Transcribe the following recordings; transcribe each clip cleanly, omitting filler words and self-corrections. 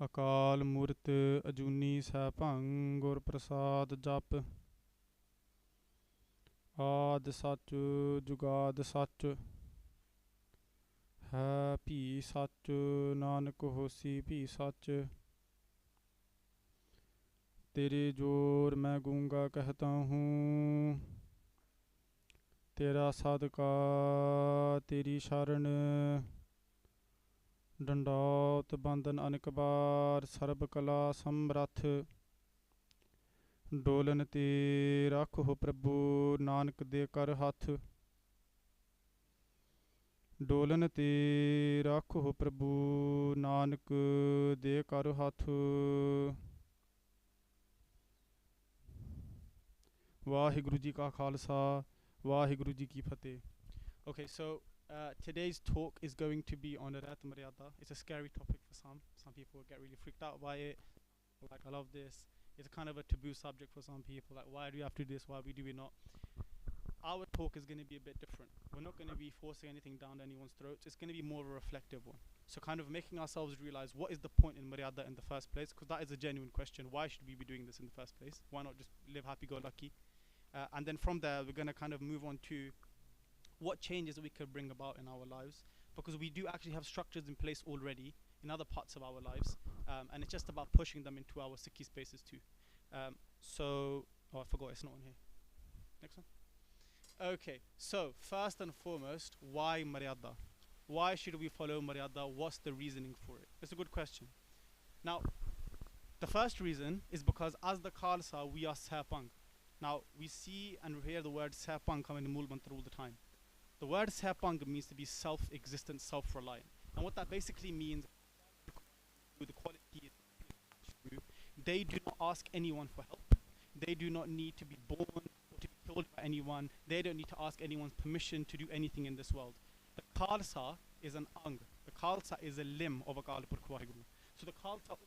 ਅਕਾਲ ਮੂਰਤ ਅਜੂਨੀ ਸੈਭੰ ਗੁਰ ਪ੍ਰਸਾਦ ਜਪ ਆਦਿ ਸੱਚ ਜੁਗਾਦ ਸੱਚ ਹੈ ਭੀ ਸੱਚ ਨਾਨਕ ਹੋਸੀ ਭੀ ਸੱਚ तेरे जोर मैं गूंगा कहता हूँ तेरा सदका तेरी शरण डंडौत बंधन अनेक बार सर्ब कला समरथ डोलन ते रखो प्रभु नानक दे कर हथ डोलन ते रखो प्रभु नानक दे कर हथ वाहिगुरु जी का खालसा वाहिगुरु जी की फतेह. Okay, so today's talk is going to be on Rehat Maryada. It's a scary topic for some. Some people get really freaked out by it. Like, I love this. It's kind of a taboo subject for some people. Like, why do we have to do this? Why do we not? Our talk is going to be a bit different. We're not going to be forcing anything down anyone's throats. It's going to be more of a reflective one. So kind of making ourselves realize what is the point in Maryada in the first place, because that is a genuine question. Why should we be doing this in the first place? Why not just live happy-go-lucky? And then from there, we're going to kind of move on to what changes we could bring about in our lives, because we do actually have structures in place already in other parts of our lives, and it's just about pushing them into our Sikhi spaces too. Oh, I forgot, it's not on here. Next one. Okay, so first and foremost, why Maryada? Why should we follow Maryada? What's the reasoning for it? It's a good question. Now, the first reason is because as the Khalsa, we are Serpang. Now, we see and hear the word Serpang come in the Mool Mantra all the time. The word Serpang means to be self-existent, self-reliant. And what that basically means, the quality is they do not ask anyone for help. They do not need to be born or to be killed by anyone. They don't need to ask anyone's permission to do anything in this world. The Khalsa is an ang. The Khalsa is a limb of Akal Purkh Waheguru. So the Khalsa,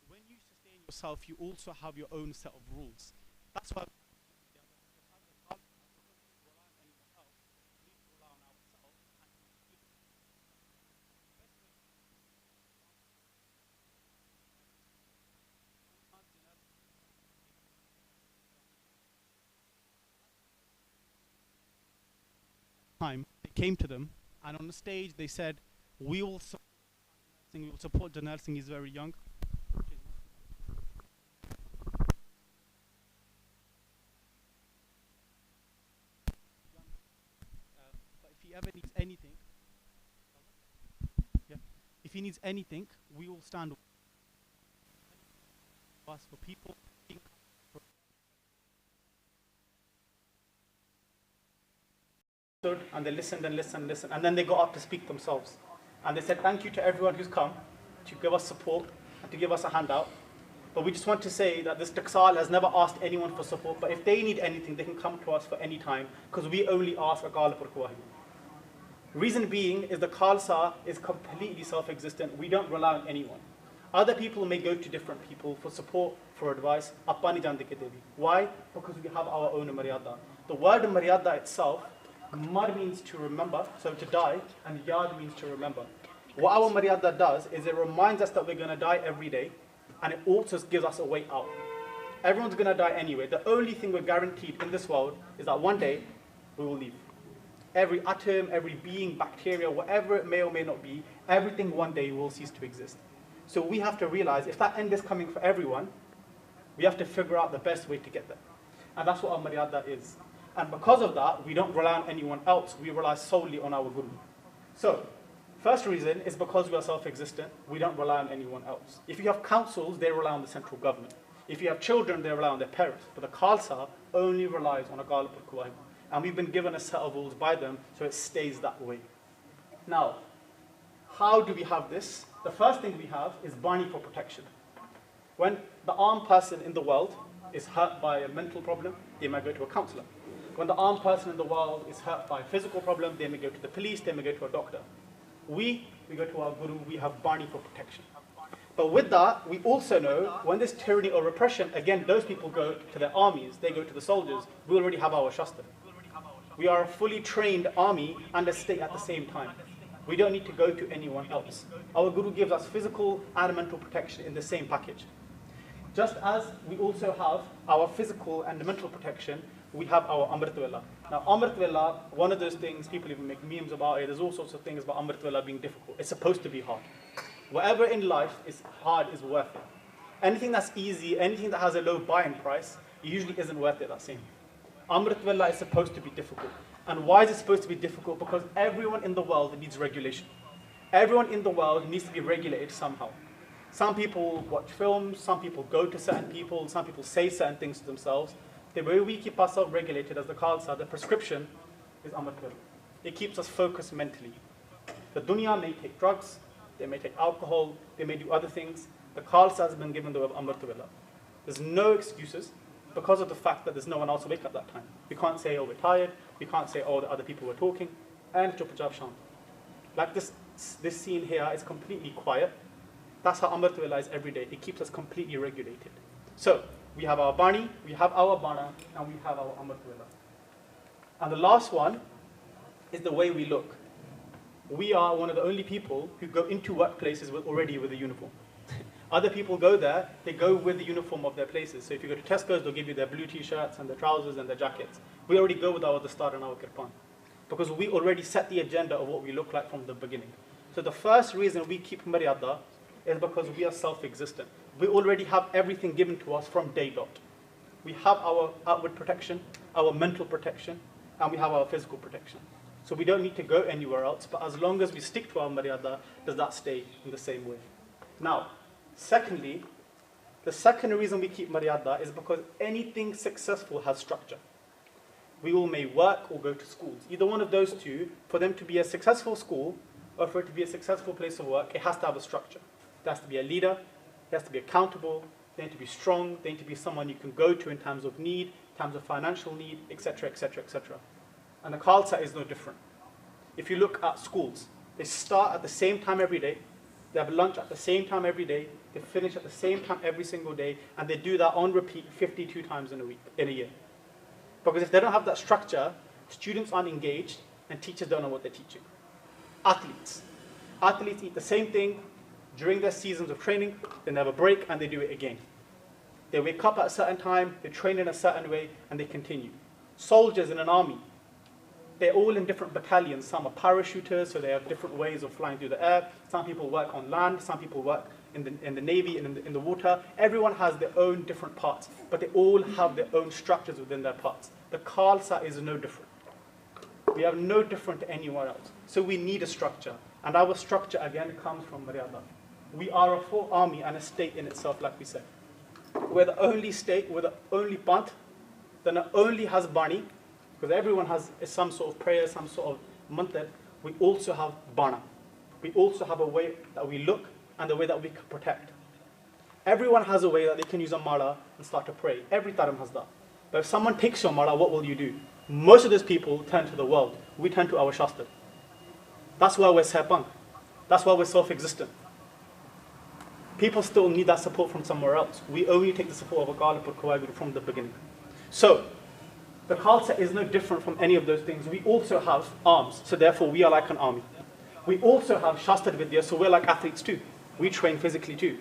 when you sustain yourself, you also have your own set of rules. That's why time they came to them, and on the stage they said, we will support Janelle Singh. He's very young. But if he ever needs anything, if he needs anything, we will stand with us for people. And they listened and listened and listened, and then they got up to speak themselves, and they said thank you to everyone who's come to give us support and to give us a handout, but we just want to say that this Taksal has never asked anyone for support, but if they need anything they can come to us for any time, because we only ask Akal Purkh Waheguru. Reason being is the Khalsa is completely self-existent. We don't rely on anyone. Other people may go to different people for support, for advice. Why? Because we have our own Maryada. The word Maryada itself, Mar means to remember, so to die, and Yad means to remember. What our Maryada does is it reminds us that we're going to die every day, and it also gives us a way out. Everyone's going to die anyway. The only thing we're guaranteed in this world is that one day we will leave. Every atom, every being, bacteria, whatever it may or may not be, everything one day will cease to exist. So we have to realize if that end is coming for everyone, we have to figure out the best way to get there. And that's what our Maryada is. And because of that, we don't rely on anyone else. We rely solely on our Guru. So, first reason is because we are self-existent, we don't rely on anyone else. If you have councils, they rely on the central government. If you have children, they rely on their parents. But the Khalsa only relies on Akal Purkh Waheguru. And we've been given a set of rules by them, so it stays that way. Now, how do we have this? The first thing we have is Bani for protection. When the armed person in the world is hurt by a mental problem, they might go to a counselor. When the armed person in the world is hurt by a physical problem, they may go to the police, they may go to a doctor. We go to our Guru, we have Bani for protection. But with that, we also know when there's tyranny or repression, again, those people go to their armies, they go to the soldiers. We already have our Shastra. We are a fully trained army and a state at the same time. We don't need to go to anyone else. Our Guru gives us physical and mental protection in the same package. Just as we also have our physical and mental protection, we have our Amrit Vela. Now, Amrit Vela, one of those things, people even make memes about it. There's all sorts of things about Amrit Vela being difficult. It's supposed to be hard. Whatever in life is hard is worth it. Anything that's easy, anything that has a low buying price, usually isn't worth it, that same. Amrit Vela is supposed to be difficult. And why is it supposed to be difficult? Because everyone in the world needs regulation. Everyone in the world needs to be regulated somehow. Some people watch films, some people go to certain people, some people say certain things to themselves. The way we keep ourselves regulated as the Khalsa, the prescription, is Amrit Vela. It keeps us focused mentally. The dunya may take drugs, they may take alcohol, they may do other things. The Khalsa has been given the way of Amrit Vela. There's no excuses because of the fact that there's no one else awake at that time. We can't say, oh, we're tired. We can't say, oh, the other people were talking. And chup chap shant. Like this scene here is completely quiet. That's how Amrit Vela is every day. It keeps us completely regulated. So, we have our Bani, we have our Bana, and we have our Amrit Vela. And the last one is the way we look. We are one of the only people who go into workplaces already with a uniform. Other people go there, they go with the uniform of their places. So if you go to Tesco's, they'll give you their blue t-shirts and their trousers and their jackets. We already go with our dastar and our kirpan. Because we already set the agenda of what we look like from the beginning. So the first reason we keep Maryada is because we are self-existent. We already have everything given to us from day dot. We have our outward protection, our mental protection, and we have our physical protection. So we don't need to go anywhere else, but as long as we stick to our Maryada, does that stay in the same way? Now, secondly, the second reason we keep Maryada is because anything successful has structure. We all may work or go to schools. Either one of those two, for them to be a successful school or for it to be a successful place of work, it has to have a structure. There has to be a leader, it has to be accountable, they need to be strong, they need to be someone you can go to in times of need, times of financial need, etc., etc., etc. And the Khalsa is no different. If you look at schools, they start at the same time every day, they have lunch at the same time every day, they finish at the same time every single day, and they do that on repeat 52 times in a year. Because if they don't have that structure, students aren't engaged, and teachers don't know what they're teaching. Athletes. Athletes eat the same thing during their seasons of training, they never break, and they do it again. They wake up at a certain time, they train in a certain way, and they continue. Soldiers in an army, they're all in different battalions. Some are parachuters, so they have different ways of flying through the air. Some people work on land, some people work in the navy and in the water. Everyone has their own different parts, but they all have their own structures within their parts. The Khalsa is no different. We are no different to anyone else. So we need a structure. And our structure, again, comes from Maryada. We are a full army and a state in itself, like we said. We're the only state, we're the only Panth that not only has Bani, because everyone has some sort of prayer, some sort of mantra, we also have Bana. We also have a way that we look and the way that we can protect. Everyone has a way that they can use a mala and start to pray. Every dharam has that. But if someone takes your mala, what will you do? Most of those people turn to the world. We turn to our Shastra. That's why we're Serpang. That's why we're self-existent. People still need that support from somewhere else. We only take the support of a Ghalib or Kawai from the beginning. So, the Khalsa is no different from any of those things. We also have arms, so therefore we are like an army. We also have Shastra Vidya, so we're like athletes too. We train physically too.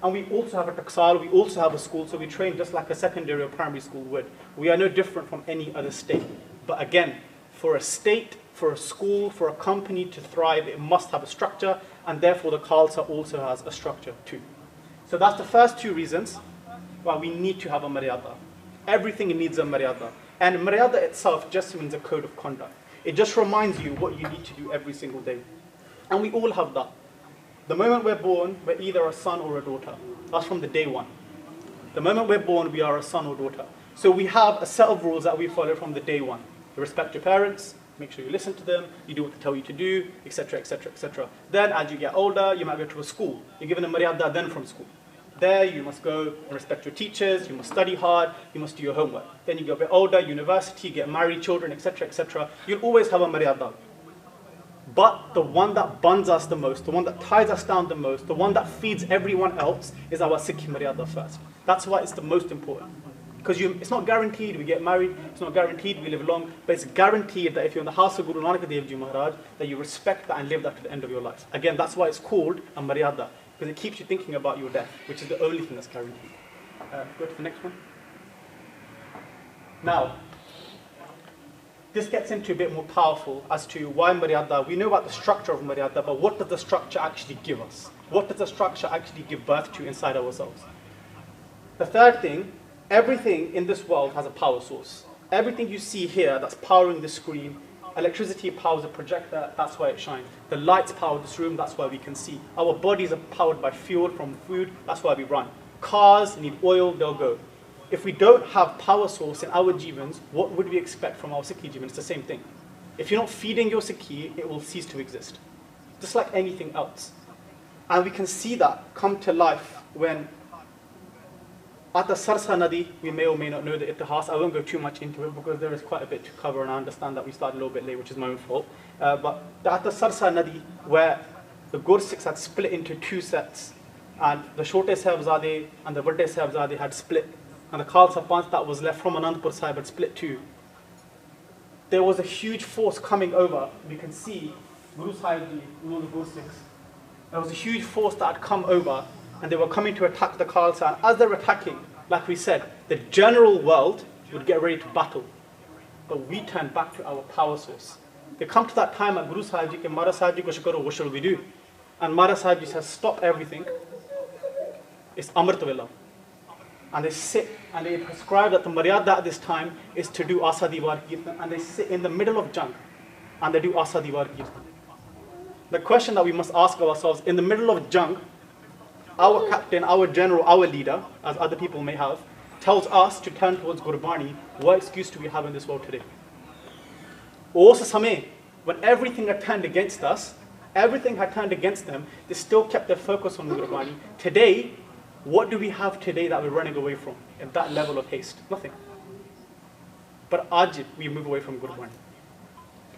And we also have a taksal, we also have a school, so we train just like a secondary or primary school would. We are no different from any other state. But again, for a state, for a school, for a company to thrive, it must have a structure, and therefore the Khalsa also has a structure too. So that's the first two reasons why we need to have a Maryada. Everything needs a Maryada. And Maryada itself just means a code of conduct. It just reminds you what you need to do every single day. And we all have that. The moment we're born, we're either a son or a daughter. That's from the day one. The moment we're born, we are a son or daughter. So we have a set of rules that we follow from the day one. You respect your parents, make sure you listen to them, you do what they tell you to do, etc., etc., etc. Then as you get older, you might go to a school. You're given a Maryada then from school. There you must go and respect your teachers, you must study hard, you must do your homework. Then you get a bit older, university, get married, children, etc., etc. You'll always have a Maryada. But the one that bonds us the most, the one that ties us down the most, the one that feeds everyone else is our Sikh Maryada first. That's why it's the most important. Because it's not guaranteed we get married, it's not guaranteed we live long, but it's guaranteed that if you're in the house of Guru Nanak Dev Ji Maharaj, that you respect that and live that to the end of your life. Again, that's why it's called a Maryada, because it keeps you thinking about your death, which is the only thing that's guaranteed. Go to the next one. Now, this gets into a bit more powerful as to why Maryada. We know about the structure of Maryada, but what does the structure actually give us? What does the structure actually give birth to inside ourselves? The third thing, everything in this world has a power source. Everything you see here that's powering the screen, electricity powers a projector, that's why it shines. The lights power this room, that's why we can see. Our bodies are powered by fuel from food, that's why we run. Cars need oil, they'll go. If we don't have power source in our jivans, what would we expect from our Sikhi jivan? It's the same thing. If you're not feeding your Sikhi, it will cease to exist. Just like anything else. And we can see that come to life when at the Sarsa Nadi, we may or may not know the itihas. I won't go too much into it because there is quite a bit to cover, and I understand that we started a little bit late, which is my own fault. But at the Sarsa Nadi, where the Gursikhs had split into two sets, and the Shote Sahibzade and the Vadde Sahibzade had split, and the Khalsa Panth that was left from Anandpur Sahib had split too. There was a huge force coming over. We can see Guru Sahib Ji, all the Gursikhs. There was a huge force that had come over, and they were coming to attack the Khalsa. And as they were attacking, like we said, the general world would get ready to battle. But we turned back to our power source. They come to that time at Guru Sahib Ji, ke Mara Sahib Ji ko shukaro, what shall we do? And Mara Sahib Ji says, stop everything. It's Amrit Vela. And they sit and they prescribe that the Maryada at this time is to do Asa Diwar Kirtan. And they sit in the middle of Jang and they do Asa Diwar Kirtan. The question that we must ask ourselves, in the middle of Jang, our captain, our general, our leader, as other people may have, tells us to turn towards Gurbani. What excuse do we have in this world today? Also, Sameh, when everything had turned against us, everything had turned against them, they still kept their focus on Gurbani. Today, what do we have today that we're running away from in that level of haste? Nothing. But Ajib, we move away from Gurbani.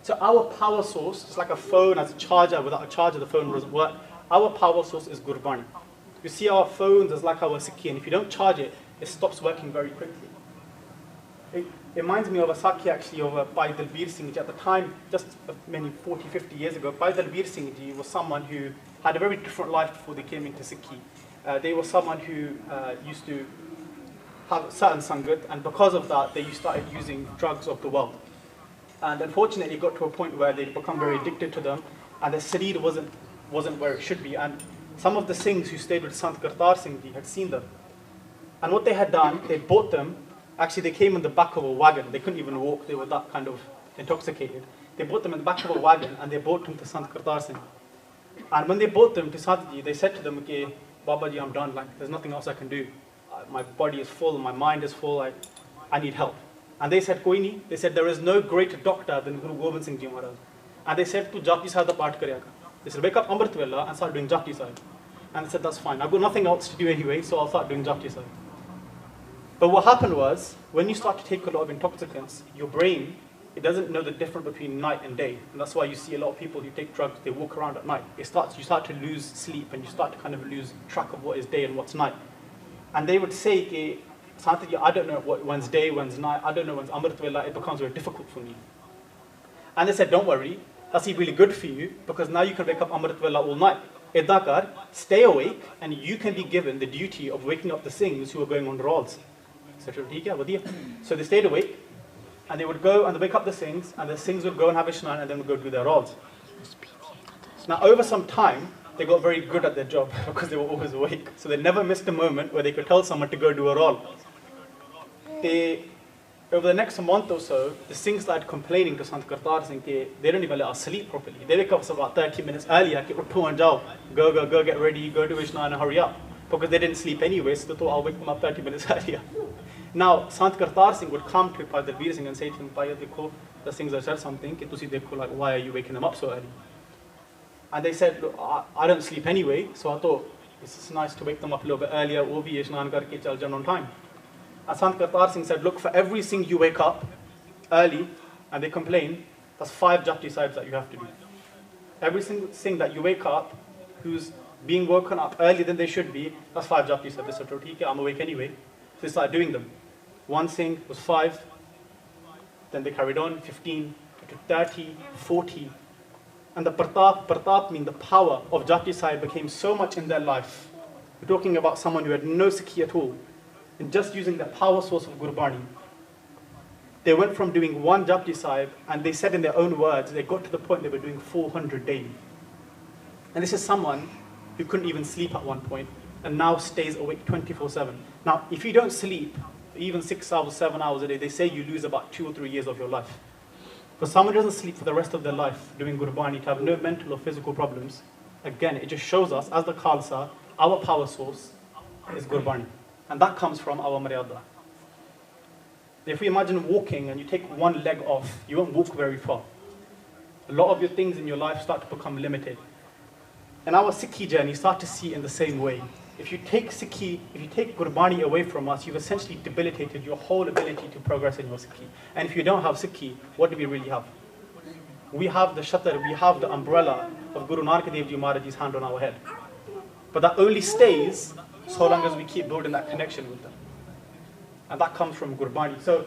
So our power source, just like a phone has a charger, without a charger the phone doesn't work. Our power source is Gurbani. You see our phones as like our Sikhi, and if you don't charge it, it stops working very quickly. It reminds me of a Sakhi actually of Bhai Dilbir Singh Ji. At the time, just many 40, 50 years ago, Bhai Dilbir Singh Ji was someone who had a very different life before they came into Sikhi. They were someone who used to have certain sangat, and because of that, they started using drugs of the world. And unfortunately, it got to a point where they'd become very addicted to them, and their sareer wasn't where it should be. And some of the Singhs who stayed with Sant Kartar Singh Ji had seen them. And what they had done, they bought them. Actually, they came in the back of a wagon. They couldn't even walk. They were that kind of intoxicated. They bought them in the back of a wagon, and they brought them to Sant Kartar Singh. And when they brought them to Sant Ji, they said to them, okay, Baba Ji, I'm done. Like, there's nothing else I can do. My body is full, my mind is full. I need help. And they said, Koi nahi. They said, there is no greater doctor than Guru Gobind Singh Ji Maharaj. And they said, tu Jati Sahib da Path karega. They said, wake up Amrit Vela and start doing Jati Sahib. And they said, that's fine. I've got nothing else to do anyway, so I'll start doing Jati Sahib. But what happened was, when you start to take a lot of intoxicants, your brain, it doesn't know the difference between night and day. And that's why you see a lot of people who take drugs, they walk around at night. You start to lose sleep, and you start to kind of lose track of what is day and what's night. And they would say, I don't know when's day, when's night, I don't know when's Amrit Vela, it becomes very difficult for me. And they said, don't worry, that's really good for you, because now you can wake up Amrit Vela all night. Idakar, stay awake, and you can be given the duty of waking up the Singhs who are going on rods. So they stayed awake, and they would go and wake up the Singhs, and the Singhs would go and have a shnan, and then would go do their rods. Now, over some time, they got very good at their job because they were always awake. So they never missed a moment where they could tell someone to go do a rod. Over the next month or so, the Singhs started complaining to Sant Kartar Singh that they don't even let us sleep properly. They wake up about 30 minutes earlier, go get ready, go to Vishnu and hurry up. Because they didn't sleep anyway, so they thought I'll wake them up 30 minutes earlier. Now, Sant Kartar Singh would come to Bhai Dilbir Singh and say to him, Bhai, the Singhs have said something, like, why are you waking them up so early? And they said, look, I don't sleep anyway, so I thought it's nice to wake them up a little bit earlier, wo bhi ishnan karke chal jan on time. And Sant Kartar Singh said, look, for every Singh you wake up early and they complain, that's 5 Japji Sahibs that you have to do. Every single Singh that you wake up who's being woken up earlier than they should be, that's 5 Japji Sahibs. They said, okay, I'm awake anyway. So they started doing them. One Singh was 5. Then they carried on, 15 to 30, 40. And the Pratap means the power of Jati Sahib became so much in their life. We're talking about someone who had no Sikhi at all. And just using the power source of Gurbani, they went from doing one Japji Sahib, and they said in their own words, they got to the point they were doing 400 daily. And this is someone who couldn't even sleep at one point, and now stays awake 24/7. Now, if you don't sleep, even 6 hours, 7 hours a day, they say you lose about 2 or 3 years of your life. For someone who doesn't sleep for the rest of their life doing Gurbani, to have no mental or physical problems, again, it just shows us, as the Khalsa, our power source is Gurbani. And that comes from our Maryada. If we imagine walking and you take one leg off, you won't walk very far. A lot of your things in your life start to become limited. In our Sikhi journey, you start to see in the same way. If you take Gurbani away from us, you've essentially debilitated your whole ability to progress in your Sikhi. And if you don't have Sikhi, what do we really have? We have the shatar, we have the umbrella of Guru Nanak Dev Ji Maharaj's hand on our head. But that only stays so long as we keep building that connection with them. And that comes from Gurbani. So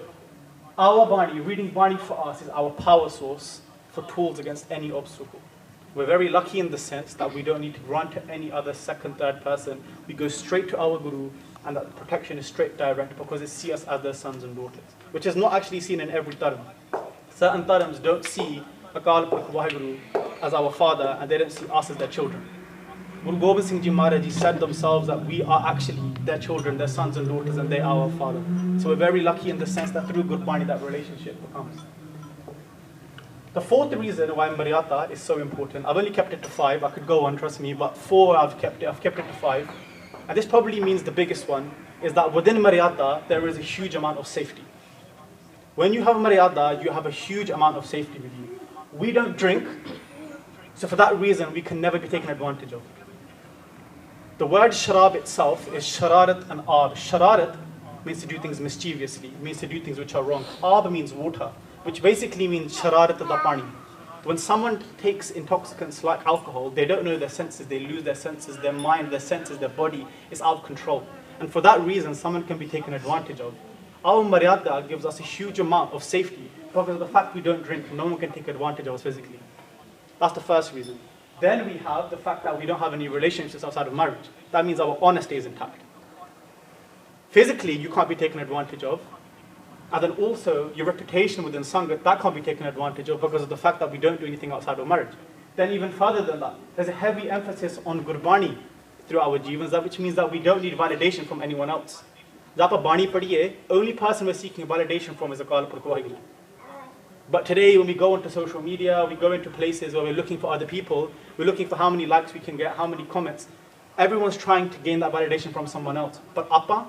our Bani, reading Bani for us, is our power source for tools against any obstacle. We're very lucky in the sense that we don't need to run to any other second, third person. We go straight to our Guru, and that protection is straight direct because it sees us as their sons and daughters, which is not actually seen in every dharam. Certain dharams don't see Akal Purkh Waheguru as our father, and they don't see us as their children. Guru Gobind Singh Ji Maharaj said themselves that we are actually their children, their sons and daughters, and they are our father. So we're very lucky in the sense that through Gurbani that relationship becomes. The fourth reason why Maryada is so important, I've only kept it to 5, I could go on, trust me, but 4 I've kept it to 5. And this probably means the biggest one, is that within Maryada, there is a huge amount of safety. When you have Maryada, you have a huge amount of safety with you. We don't drink, so for that reason, we can never be taken advantage of. The word sharab itself is shararat and aab. Shararat means to do things mischievously, means to do things which are wrong. Aab means water, which basically means shararat da pani. When someone takes intoxicants like alcohol, they don't know their senses, they lose their senses, their mind, their senses, their body is out of control. And for that reason, someone can be taken advantage of. Our Maryada gives us a huge amount of safety because of the fact we don't drink, no one can take advantage of us physically. That's the first reason. Then we have the fact that we don't have any relationships outside of marriage. That means our honor stays intact. Physically, you can't be taken advantage of. And then also, your reputation within Sangat, that can't be taken advantage of because of the fact that we don't do anything outside of marriage. Then even further than that, there's a heavy emphasis on Gurbani through our jivans, which means that we don't need validation from anyone else. Japa Bani padiye, only person we're seeking validation from is Akal Purkh Waheguru. But today, when we go into social media, we go into places where we're looking for other people, we're looking for how many likes we can get, how many comments. Everyone's trying to gain that validation from someone else. But Appa,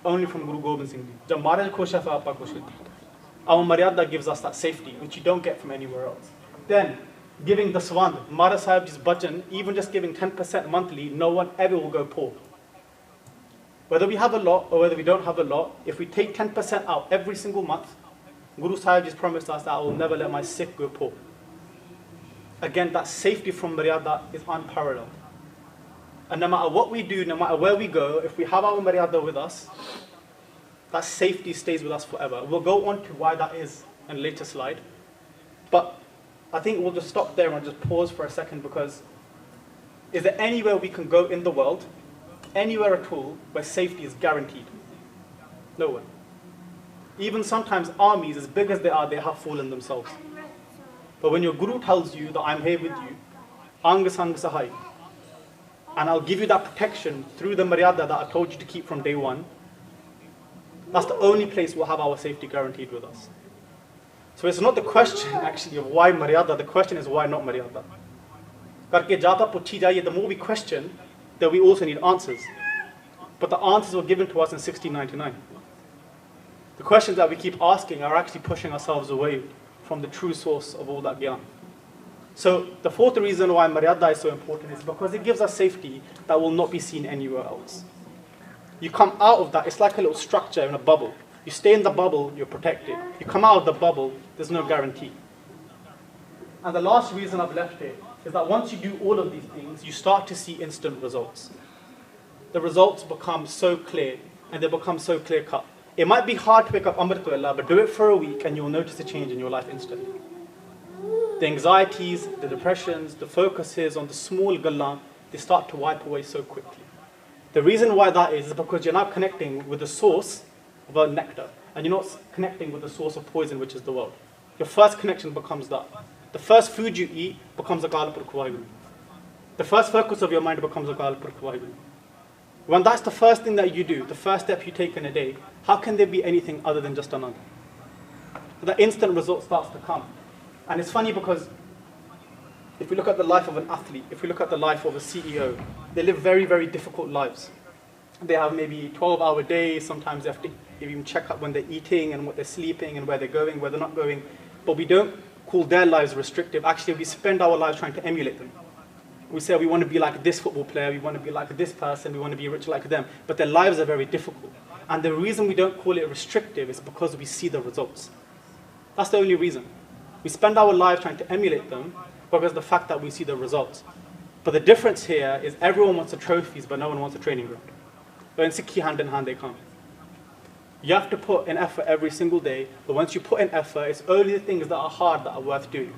only from Guru Gobind Singh Ji. Jab Maharaj khusha fa Appa khush hoti. Our Maryada gives us that safety, which you don't get from anywhere else. Then, giving the Swand, Maharaj Sahib Ji's bhajan, even just giving 10% monthly, no one ever will go poor. Whether we have a lot or whether we don't have a lot, if we take 10% out every single month, Guru Sahib just promised us that I will never let my Sikh go poor. Again, that safety from Maryada is unparalleled. And no matter what we do, no matter where we go, if we have our Maryada with us, that safety stays with us forever. We'll go on to why that is in a later slide. But I think we'll just stop there and just pause for a second, because is there anywhere we can go in the world, anywhere at all, where safety is guaranteed? Nowhere. Even sometimes armies, as big as they have fallen themselves. But when your Guru tells you that I'm here with you, Ang Sang Sahai, and I'll give you that protection through the Maryada that I told you to keep from day one, that's the only place we'll have our safety guaranteed with us. So it's not the question actually of why Maryada, the question is why not Maryada. Karke jata puchi jaiye, the more we question, then we also need answers. But the answers were given to us in 1699. The questions that we keep asking are actually pushing ourselves away from the true source of all that gyan. So the fourth reason why Maryada is so important is because it gives us safety that will not be seen anywhere else. You come out of that, it's like a little structure in a bubble. You stay in the bubble, you're protected. You come out of the bubble, there's no guarantee. And the last reason I've left it is that once you do all of these things, you start to see instant results. The results become so clear, and they become so clear-cut. It might be hard to pick up Amrit to Allah, but do it for a week and you'll notice a change in your life instantly. The anxieties, the depressions, the focuses on the small gallan, they start to wipe away so quickly. The reason why that is because you're now connecting with the source of a nectar, and you're not connecting with the source of poison, which is the world. Your first connection becomes that. The first food you eat becomes a Galpur Kuwaiguru. The first focus of your mind becomes a Galpur Kuwaiguru. When that's the first thing that you do, the first step you take in a day, how can there be anything other than just another? So the instant result starts to come. And it's funny because if we look at the life of an athlete, if we look at the life of a CEO, they live very, very difficult lives. They have maybe 12-hour days, sometimes they have to even check up when they're eating and what they're sleeping and where they're going, where they're not going. But we don't call their lives restrictive. Actually, we spend our lives trying to emulate them. We say we want to be like this football player, we want to be like this person, we want to be rich like them. But their lives are very difficult. And the reason we don't call it restrictive is because we see the results. That's the only reason. We spend our lives trying to emulate them because of the fact that we see the results. But the difference here is everyone wants the trophies, but no one wants a training ground. But in Sikhi, hand in hand, they come. You have to put in effort every single day, but once you put in effort, it's only the things that are hard that are worth doing.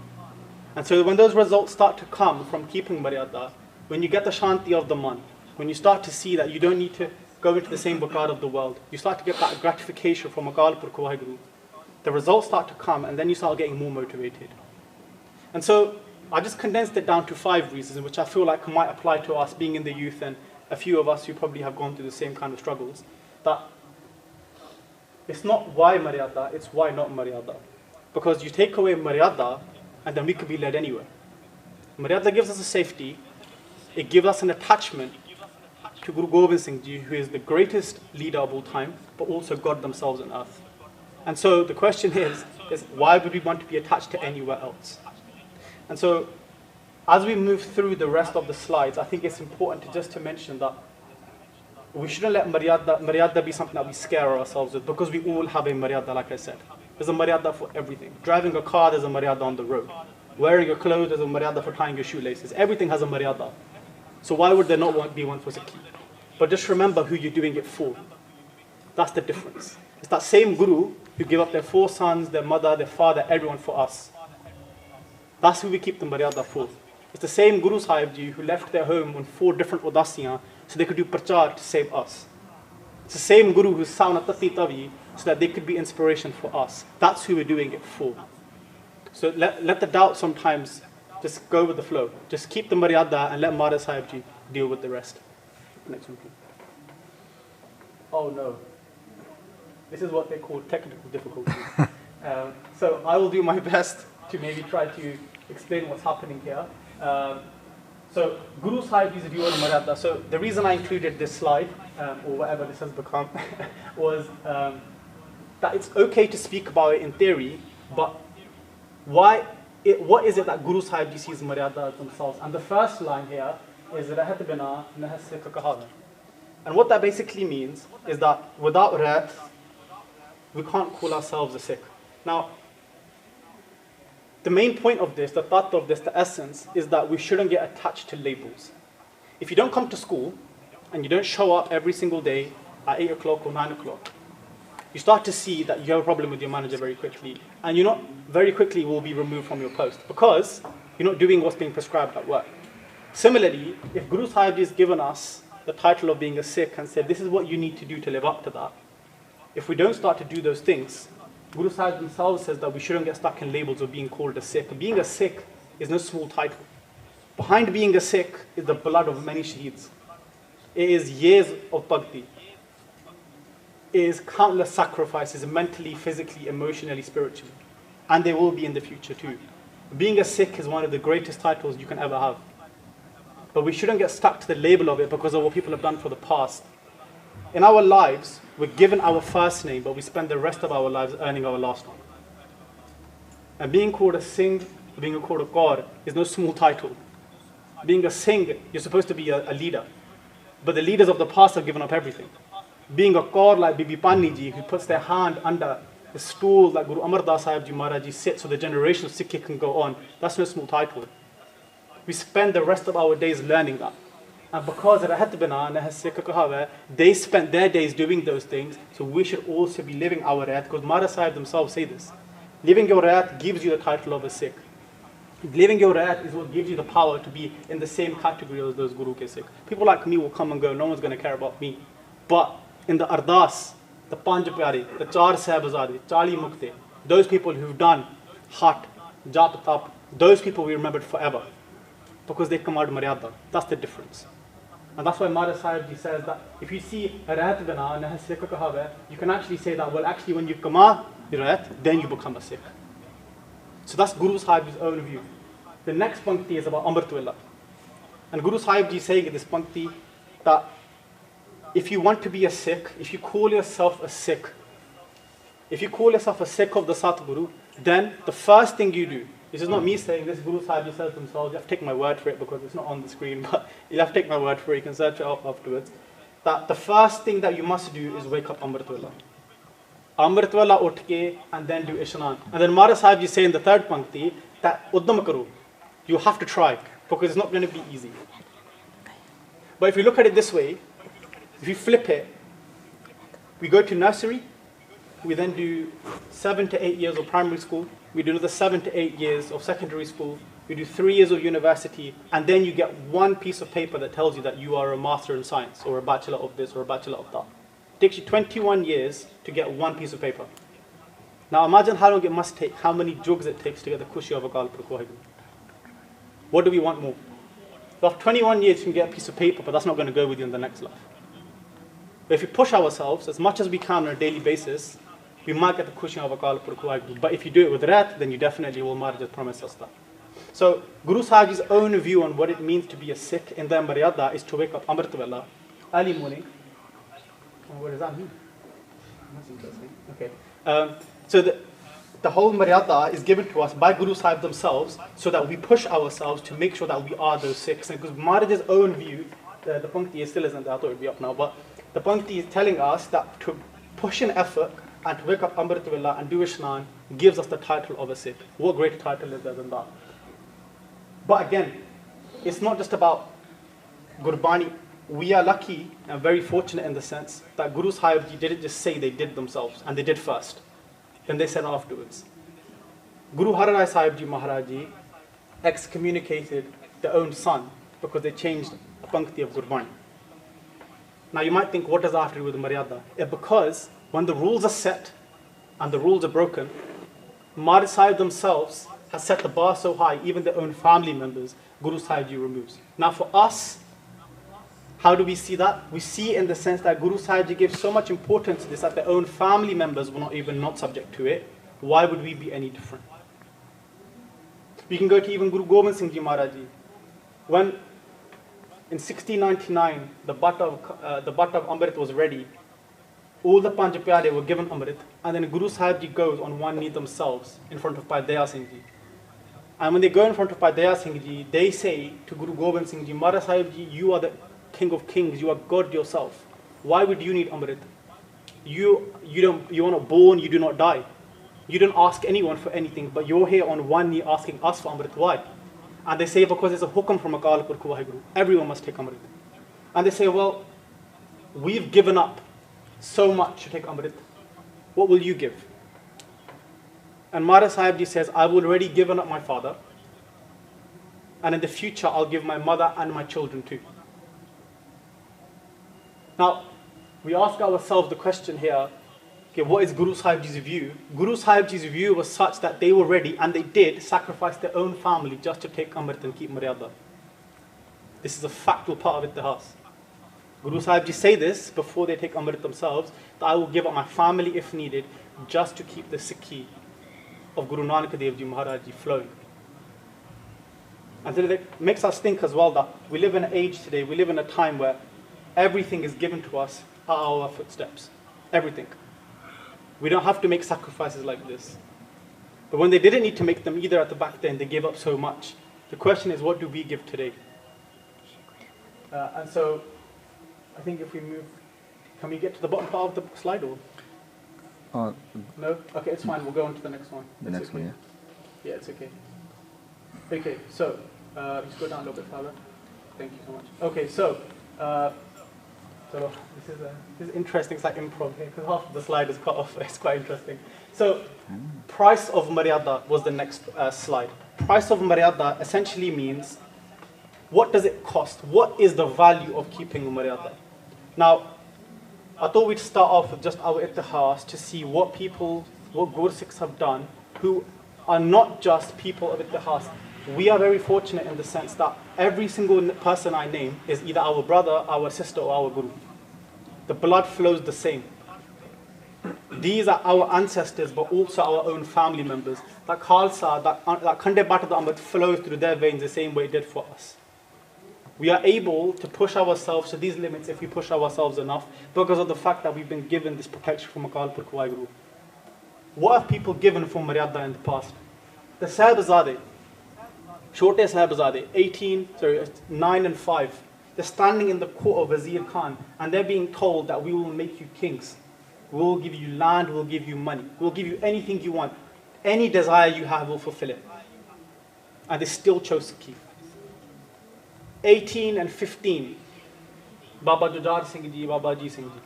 And so when those results start to come from keeping Maryada, when you get the Shanti of the man, when you start to see that you don't need to go into the same bakar of the world, you start to get that gratification from Akalpur Kuwaiguru, the results start to come, and then you start getting more motivated. And so I just condensed it down to 5 reasons, which I feel like might apply to us being in the youth and a few of us who probably have gone through the same kind of struggles. That it's not why Maryada, it's why not Maryada. Because you take away Maryada, and then we could be led anywhere. Maryada gives us a safety, it gives us an attachment to Guru Gobind Singh Ji, who is the greatest leader of all time, but also God themselves on earth. And so the question is why would we want to be attached to anywhere else? And so as we move through the rest of the slides, I think it's important to mention that we shouldn't let Maryada be something that we scare ourselves with, because we all have a Maryada, like I said. There's a Maryada for everything. Driving a car, there's a Maryada on the road. Wearing your clothes, there's a Maryada for tying your shoelaces. Everything has a Maryada. So why would there not be one for Sikhi? But just remember who you're doing it for. That's the difference. It's that same Guru who gave up their 4 sons, their mother, their father, everyone for us. That's who we keep the Maryada for. It's the same Guru Sahib Ji who left their home on 4 different udasiyan so they could do prachar to save us. It's the same Guru who sat on a tati tavi so that they could be inspiration for us. That's who we're doing it for. So let the doubt sometimes just go with the flow. Just keep the Maryada and let Maharaj Sahib Ji deal with the rest. Next one, please. Oh no. This is what they call technical difficulties. So I will do my best to maybe try to explain what's happening here. So Guru Sahib is a view on Maryada. So the reason I included this slide, or whatever this has become, was that it's okay to speak about it in theory, but what is it that Guru Sahib Ji sees Maryada themselves? And the first line here is Rehat bina naha sikh kahava. And what that basically means is that without Rehat, we can't call ourselves a Sikh. Now, the main point of this, the thought of this, the essence, is that we shouldn't get attached to labels. If you don't come to school and you don't show up every single day at 8 o'clock or 9 o'clock, you start to see that you have a problem with your manager very quickly. And you're not very quickly will be removed from your post because you're not doing what's being prescribed at work. Similarly, if Guru Sahib has given us the title of being a Sikh and said, this is what you need to do to live up to that, if we don't start to do those things, Guru Sahib himself says that we shouldn't get stuck in labels of being called a Sikh. Being a Sikh is no small title. Behind being a Sikh is the blood of many shaheeds. It is years of bhakti. It is countless sacrifices mentally, physically, emotionally, spiritually. And they will be in the future too. Being a Sikh is one of the greatest titles you can ever have. But we shouldn't get stuck to the label of it because of what people have done for the past. In our lives, we're given our first name, but we spend the rest of our lives earning our last one. And being called a Singh, being called a Kaur, is no small title. Being a Singh, you're supposed to be a leader. But the leaders of the past have given up everything. Being a Kaur like Bibi Pani Ji, who puts their hand under the stool like Guru Amar Das Sahib Ji Maharaj Ji sits so the generation of Sikh can go on, that's no small title. We spend the rest of our days learning that. And because Rehat bina na Sikh kahawa, they spent their days doing those things, so we should also be living our Rehat, because Mara Sahib themselves say this. Living your Rehat gives you the title of a Sikh. Living your Rehat is what gives you the power to be in the same category as those Guru ke Sikh. People like me will come and go, no one's going to care about me. But in the Ardas, the Panj Pyare, the Char Sahibazade, Chali Mukte, those people who've done Hat, Jap Tap, those people we remembered forever. Because they come out of Maryada. That's the difference. And that's why Mara Sahib ji says that if you see Rehat bina na Sikh kahawa, you can actually say that, well, actually, when you come out Rehat, then you become a Sikh. So that's Guru Sahib's own view. The next pankti is about Amritullah. And Guru Sahib ji is saying in this pankti that if you want to be a Sikh, if you call yourself a Sikh, if you call yourself a Sikh of the Satguru, then the first thing you do, this is not me saying this, Guru Sahib ji says themselves, you have to take my word for it because it's not on the screen, but you have to take my word for it, you can search it up afterwards, that the first thing that you must do is wake up Amritullah. Amritullah utke and then do Ishnan. And then Mara Sahib ji say in the third pankti that Uddam karo, you have to try because it's not going to be easy. But if you look at it this way, if you flip it, we go to nursery, we then do 7 to 8 years of primary school, we do another 7 to 8 years of secondary school, we do 3 years of university, and then you get one piece of paper that tells you that you are a master in science, or a bachelor of this, or a bachelor of that. It takes you 21 years to get one piece of paper. Now imagine how long it must take, how many jugs it takes to get the kushi of a Akal Purkh Waheguru. What do we want more? So after 21 years you can get a piece of paper, but that's not going to go with you in the next life. But if we push ourselves as much as we can on a daily basis, we might get the kushi of Akal Purkh Waheguru. But if you do it with Rehat, then you definitely will. Maharaj just promised us that. So Guru Sahib's own view on what it means to be a Sikh in their Maryada is to wake up Amritullah early morning. What does that mean? That's interesting. Okay. So the whole Maryada is given to us by Guru Sahib themselves so that we push ourselves to make sure that we are those Sikhs. And because Maharaj's own view, the pankti still isn't there, I thought it would be up now, but the pankti is telling us that to push an effort and to wake up Amritullah and do Ishnan gives us the title of a Sikh. What greater title is there than that? But again, it's not just about Gurbani. We are lucky and very fortunate in the sense that Guru Sahib ji didn't just say, they did themselves, and they did first. Then they said afterwards. Guru Har Rai Sahib ji Maharaj ji excommunicated their own son because they changed a pankti of Gurbani. Now you might think, what does that have to do with the Maryada? Because when the rules are set and the rules are broken, Maharaj Sahib themselves has set the bar so high, even their own family members, Guru Sahib ji removes. Now for us, how do we see that? We see in the sense that Guru Sahib ji gives so much importance to this that their own family members were not even not subject to it. Why would we be any different? We can go to even Guru Gobind Singh ji Maharaj ji. When in 1699 the butt of Amrit was ready, all the Panj Pyare were given Amrit, and then Guru Sahib ji goes on one knee themselves in front of Bhai Daya Singh ji. And when they go in front of Bhai Daya Singh ji, they say to Guru Gobind Singh ji, Maharaj Sahib ji, you are the King of Kings, you are God yourself. Why would you need Amrit? You are not born, you do not die. You don't ask anyone for anything, but you're here on one knee asking us for Amrit. Why? And they say, because it's a hukam from Akal Purkh Waheguru. Everyone must take Amrit. And they say, well, we've given up so much to take Amrit. What will you give? And Maharaj Sahib ji says, I've already given up my father, and in the future I'll give my mother and my children too. Now, we ask ourselves the question here, okay, what is Guru Sahib ji's view? Guru Sahib ji's view was such that they were ready, and they did sacrifice their own family just to take Amrit and keep Maryada. This is a factual part of Ittihas. Guru Sahib ji say this before they take Amrit themselves, that I will give up my family if needed, just to keep the Sikhi of Guru Nanak Dev ji Maharaj ji flowing. And so it makes us think as well that we live in an age today, we live in a time where everything is given to us at our footsteps. Everything. We don't have to make sacrifices like this. But when they didn't need to make them either at the back then, they gave up so much. The question is, what do we give today? And so, I think if we move, can we get to the bottom part of the slide or? No? Okay, it's fine. We'll go on to the next one. The next one, yeah. Yeah, it's okay. Okay, so, just go down a little bit further. Thank you so much. Okay, so this is interesting. It's like improv here because half of the slide is cut off. It's quite interesting. So, price of Maryada was the next slide. Price of Maryada essentially means what does it cost? What is the value of keeping Maryada? Now, I thought we'd start off with just our ittihas to see what Gursikhs have done who are not just people of ittihas. We are very fortunate in the sense that every single person I name is either our brother, our sister, or our guru. The blood flows the same. These are our ancestors, but also our own family members. That kalsa, that khande bata da amrit flows through their veins the same way it did for us. We are able to push ourselves to these limits if we push ourselves enough because of the fact that we've been given this protection from Akal Purkh Waheguru. What have people given from Maryada in the past? The Sahibzade, Chote Sahibzade, 9 and 5, they're standing in the court of Wazir Khan and they're being told that we will make you kings. We will give you land, we will give you money, we will give you anything you want. Any desire you have, we'll fulfill it. And they still chose to keep. 18 and 15, Baba Jujar Singh Ji, Baba Ji Singh Ji.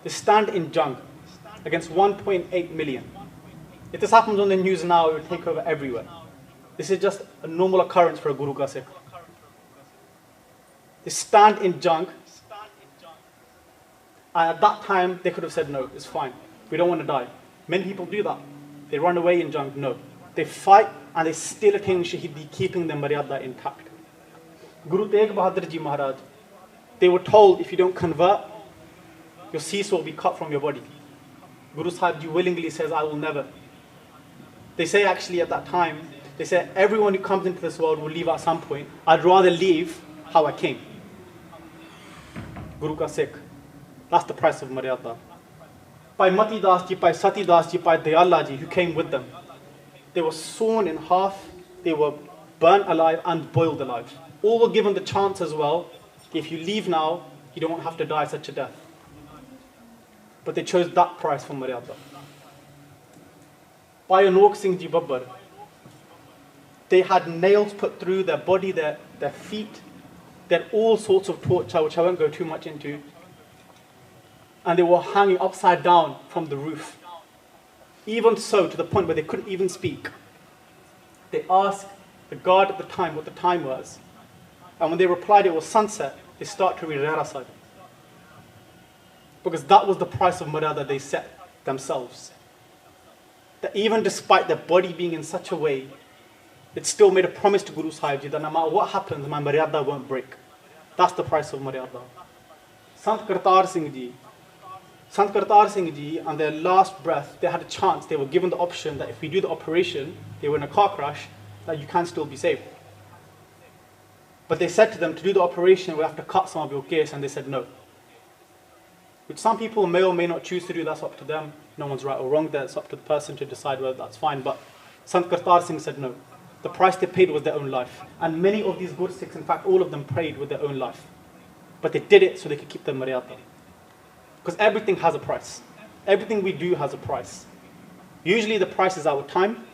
They stand in jung against 1.8 million. If this happens on the news now, it will take over everywhere. This is just a normal occurrence for a Guru ka Sikh. They stand in jung. And at that time, they could have said, no, it's fine. We don't want to die. Many people do that. They run away in jung. No. They fight and they still attain Shahidi, keeping their Maryada intact. Guru Tegh Bahadur Ji Maharaj, they were told if you don't convert, your cease will be cut from your body. Guru Sahib Ji willingly says, I will never. They say actually at that time, they say everyone who comes into this world will leave at some point. I'd rather leave how I came. Guru Ka Sikh. That's the price of Maryada. Bhai Mati Das Ji, Bhai Sati Das Ji, Bhai Dayala Ji, who came with them. They were sawn in half, they were burnt alive and boiled alive. All were given the chance as well, if you leave now, you don't have to die such a death. But they chose that price for Maryada. Bhai Anok Singh Ji Babbar, they had nails put through their body, their feet, they had all sorts of torture, which I won't go too much into. And they were hanging upside down from the roof. Even so, to the point where they couldn't even speak. They asked the guard at the time what the time was. And when they replied it was sunset, they start to read Rehat. Because that was the price of Maryada they set themselves. That even despite their body being in such a way, it still made a promise to Guru Sahib Ji that no matter what happens, my Maryada won't break. That's the price of Maryada. Sant Kartar Singh Ji, on their last breath, they had a chance. They were given the option that if we do the operation, they were in a car crash, that you can still be saved. But they said to them, to do the operation, we have to cut some of your case, and they said no. Which some people may or may not choose to do, that's up to them. No one's right or wrong there, it's up to the person to decide whether that's fine. But Sant Kartar Singh said no. The price they paid was their own life. And many of these Gursikhs, in fact, all of them prayed with their own life. But they did it so they could keep their Maryada. Because everything has a price. Everything we do has a price. Usually the price is our time,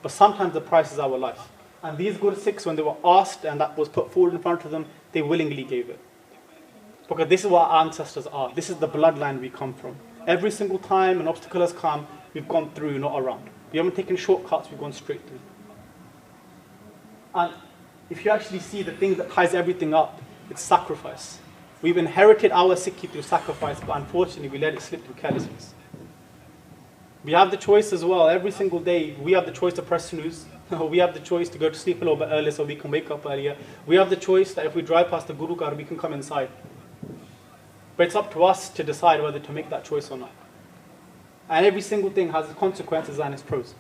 but sometimes the price is our life. And these Gursikhs, when they were asked and that was put forward in front of them, they willingly gave it. Because this is what our ancestors are. This is the bloodline we come from. Every single time an obstacle has come, we've gone through, not around. We haven't taken shortcuts, we've gone straight through. And if you actually see the thing that ties everything up, it's sacrifice. We've inherited our Sikhi through sacrifice, but unfortunately we let it slip through carelessness. We have the choice as well. Every single day, we have the choice to press snooze. We have the choice to go to sleep a little bit earlier so we can wake up earlier. We have the choice that if we drive past the Guru Car, we can come inside. But it's up to us to decide whether to make that choice or not. And every single thing has its consequences and its pros.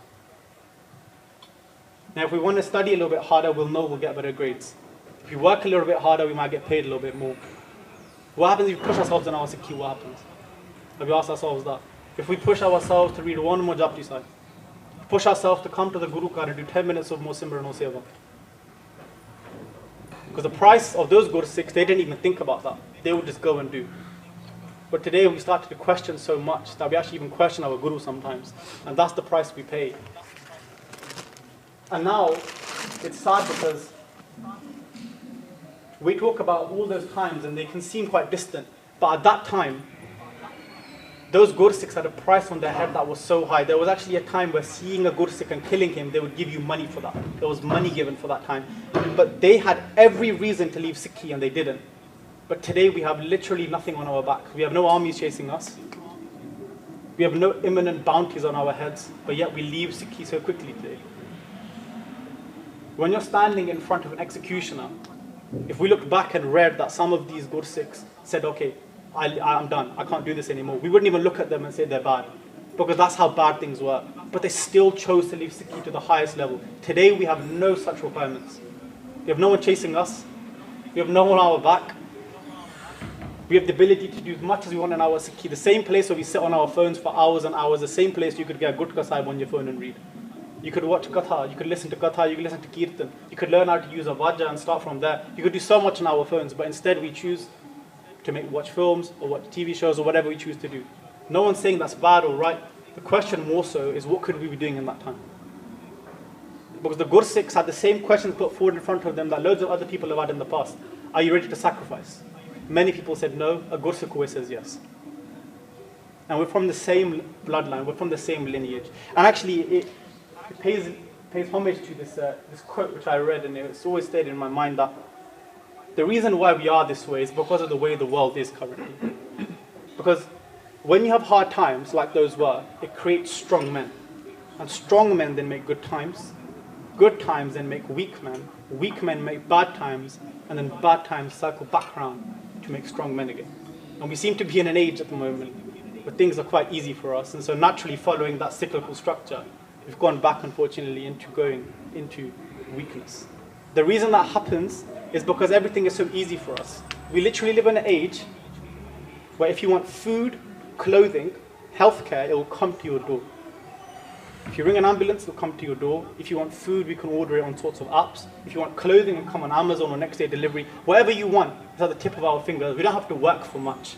Now, if we want to study a little bit harder, we'll know we'll get better grades. If we work a little bit harder, we might get paid a little bit more. What happens if we push ourselves in our Sikhi? What happens? Have we asked ourselves that? If we push ourselves to read one more Japji Sahib, push ourselves to come to the Guru Car and do 10 minutes of Simran or Seva. Because the price of those Gursikhs, they didn't even think about that. They would just go and do. But today we started to question so much that we actually even question our Guru sometimes. And that's the price we pay. And now, it's sad because We talk about all those times and they can seem quite distant, but at that time, those Gursikhs had a price on their head that was so high. There was actually a time where seeing a Gursikh and killing him, they would give you money for that. There was money given for that time. But they had every reason to leave Sikhi and they didn't. But today we have literally nothing on our back. We have no armies chasing us. We have no imminent bounties on our heads, but yet we leave Sikhi so quickly today. When you're standing in front of an executioner, if we look back and read that some of these Gursikhs said, okay, I'm done, I can't do this anymore, we wouldn't even look at them and say they're bad, because that's how bad things were. But they still chose to leave Sikhi to the highest level. Today we have no such requirements. We have no one chasing us. We have no one on our back. We have the ability to do as much as we want in our Sikhi. The same place where we sit on our phones for hours and hours, the same place you could get Gutka Sahib on your phone and read. You could watch Katha, you could listen to Katha, you could listen to Kirtan, you could learn how to use a Vajja and start from there. You could do so much on our phones, but instead we choose to watch films or watch TV shows or whatever we choose to do. No one's saying that's bad or right. The question more so is what could we be doing in that time? Because the Gursikhs had the same questions put forward in front of them that loads of other people have had in the past. Are you ready to sacrifice? Many people said no, a Gursikh always says yes. And we're from the same bloodline, we're from the same lineage. And actually it pays homage to this quote which I read, and it's always stayed in my mind that the reason why we are this way is because of the way the world is currently. Because when you have hard times like those were, it creates strong men. And strong men then make good times. Good times then make weak men. Weak men make bad times. And then bad times cycle back around to make strong men again. And we seem to be in an age at the moment where things are quite easy for us. And so naturally following that cyclical structure, we've gone back, unfortunately, into weakness. The reason that happens is because everything is so easy for us. We literally live in an age where if you want food, clothing, healthcare, it will come to your door. If you ring an ambulance, it'll come to your door. If you want food, we can order it on sorts of apps. If you want clothing, it'll come on Amazon or next day delivery. Whatever you want, it's at the tip of our fingers. We don't have to work for much.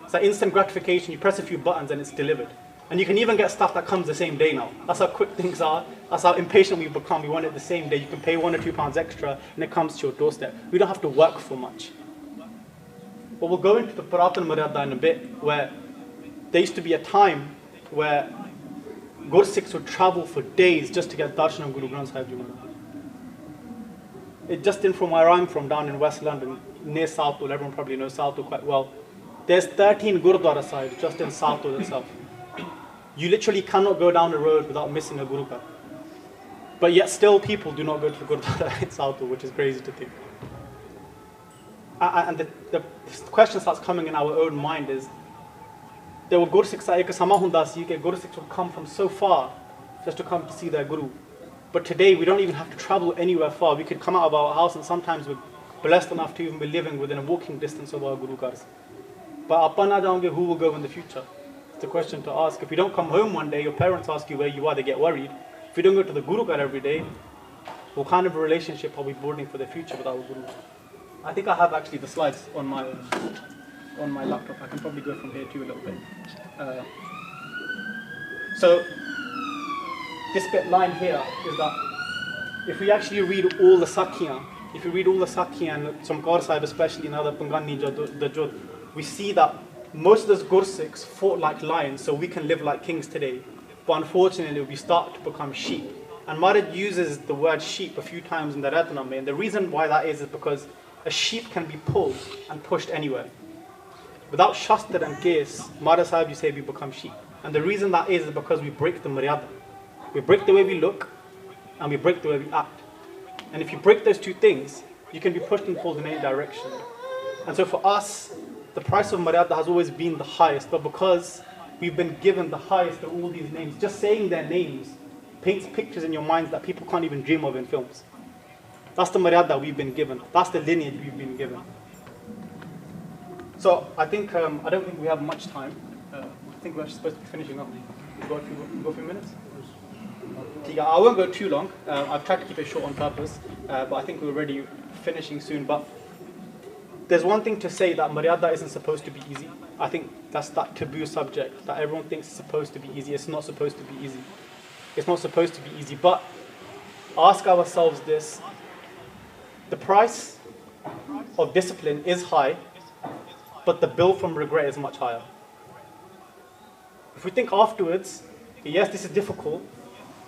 It's like instant gratification. You press a few buttons and it's delivered. And you can even get stuff that comes the same day now. That's how quick things are. That's how impatient we've become. We want it the same day. You can pay £1 or £2 extra and it comes to your doorstep. We don't have to work for much. But we'll go into the Puratan Maryada in a bit, where there used to be a time where Gursikhs would travel for days just to get darshan of Guru Granth Sahib Ji Maharaj. It just in from where I'm from, down in West London, near Southall. Everyone probably knows Southall quite well. There's 13 Gurudwara Sahibs just in Southall itself. You literally cannot go down the road without missing a Gurukar. But yet still people do not go to the Gurudwara in Southall, which is crazy to think. And the question starts coming in our own mind is, there were Gursikhs, Gursikhs would come from so far just to come to see their Guru. But today we don't even have to travel anywhere far. We could come out of our house and sometimes we're blessed enough to even be living within a walking distance of our Guru Gars. But who will go in the future? It's a question to ask. If you don't come home one day, your parents ask you where you are, they get worried. If you don't go to the Guru Gar every day, what kind of a relationship are we building for the future with our Guru? I think I have actually the slides on my laptop. I can probably go from here too a little bit. So this bit line here is that if we actually read all the Sakhiyan, and Chamkaur Sahib especially, now the Pangani Dajod, we see that most of those Gursikhs fought like lions so we can live like kings today. But unfortunately we start to become sheep. And Marid uses the word sheep a few times in the Ratname, and the reason why that is because a sheep can be pulled and pushed anywhere. Without Shastra and Ges, Maharaj Sahib, you say we become sheep. And the reason that is because we break the Maryada. We break the way we look and we break the way we act. And if you break those two things, you can be pushed and pulled in any direction. And so for us, the price of Maryada has always been the highest, but because we've been given the highest of all these names, just saying their names paints pictures in your minds that people can't even dream of in films. That's the Maryada we've been given. That's the lineage we've been given. So I think I don't think we have much time. I think we're supposed to be finishing up. We've got a few minutes. I won't go too long. I've tried to keep it short on purpose, but I think we're already finishing soon. But there's one thing to say, that Maryada isn't supposed to be easy. I think that's that taboo subject that everyone thinks is supposed to be easy. It's not supposed to be easy. It's not supposed to be easy. But ask ourselves this: the price of discipline is high, but the bill from regret is much higher. If we think afterwards, yes, this is difficult.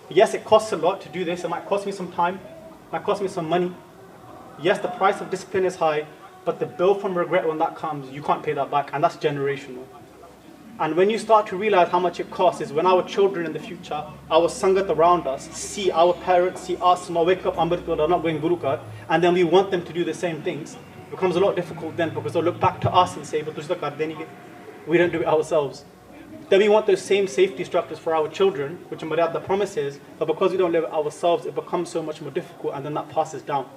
Yes, it costs a lot to do this. It might cost me some time. It might cost me some money. Yes, the price of discipline is high, but the bill from regret, when that comes, you can't pay that back, and that's generational. And when you start to realize how much it costs is when our children in the future, our sangat around us, see our parents, see us, and wake up, they're not going Gurukar, and then we want them to do the same things. It becomes a lot difficult then, because they'll look back to us and say, but we don't do it ourselves. Then we want those same safety structures for our children, which Maryada promises, but because we don't live it ourselves, it becomes so much more difficult, and then that passes down.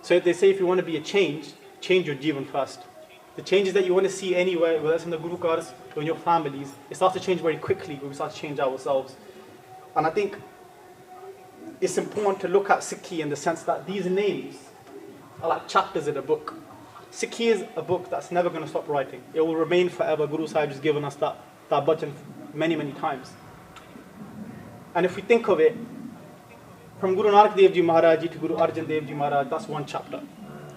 So they say if you want to be a change your jivan first. The changes that you want to see anywhere, whether it's in the Gurukars or in your families, it starts to change very quickly when we start to change ourselves. And I think it's important to look at Sikhi in the sense that these names are like chapters in a book. Sikhi is a book that's never going to stop writing. It will remain forever. Guru Sahib has given us that button many, many times. And if we think of it, from Guru Nanak Dev Ji Maharaj Ji to Guru Arjan Dev Ji Maharaj, that's one chapter.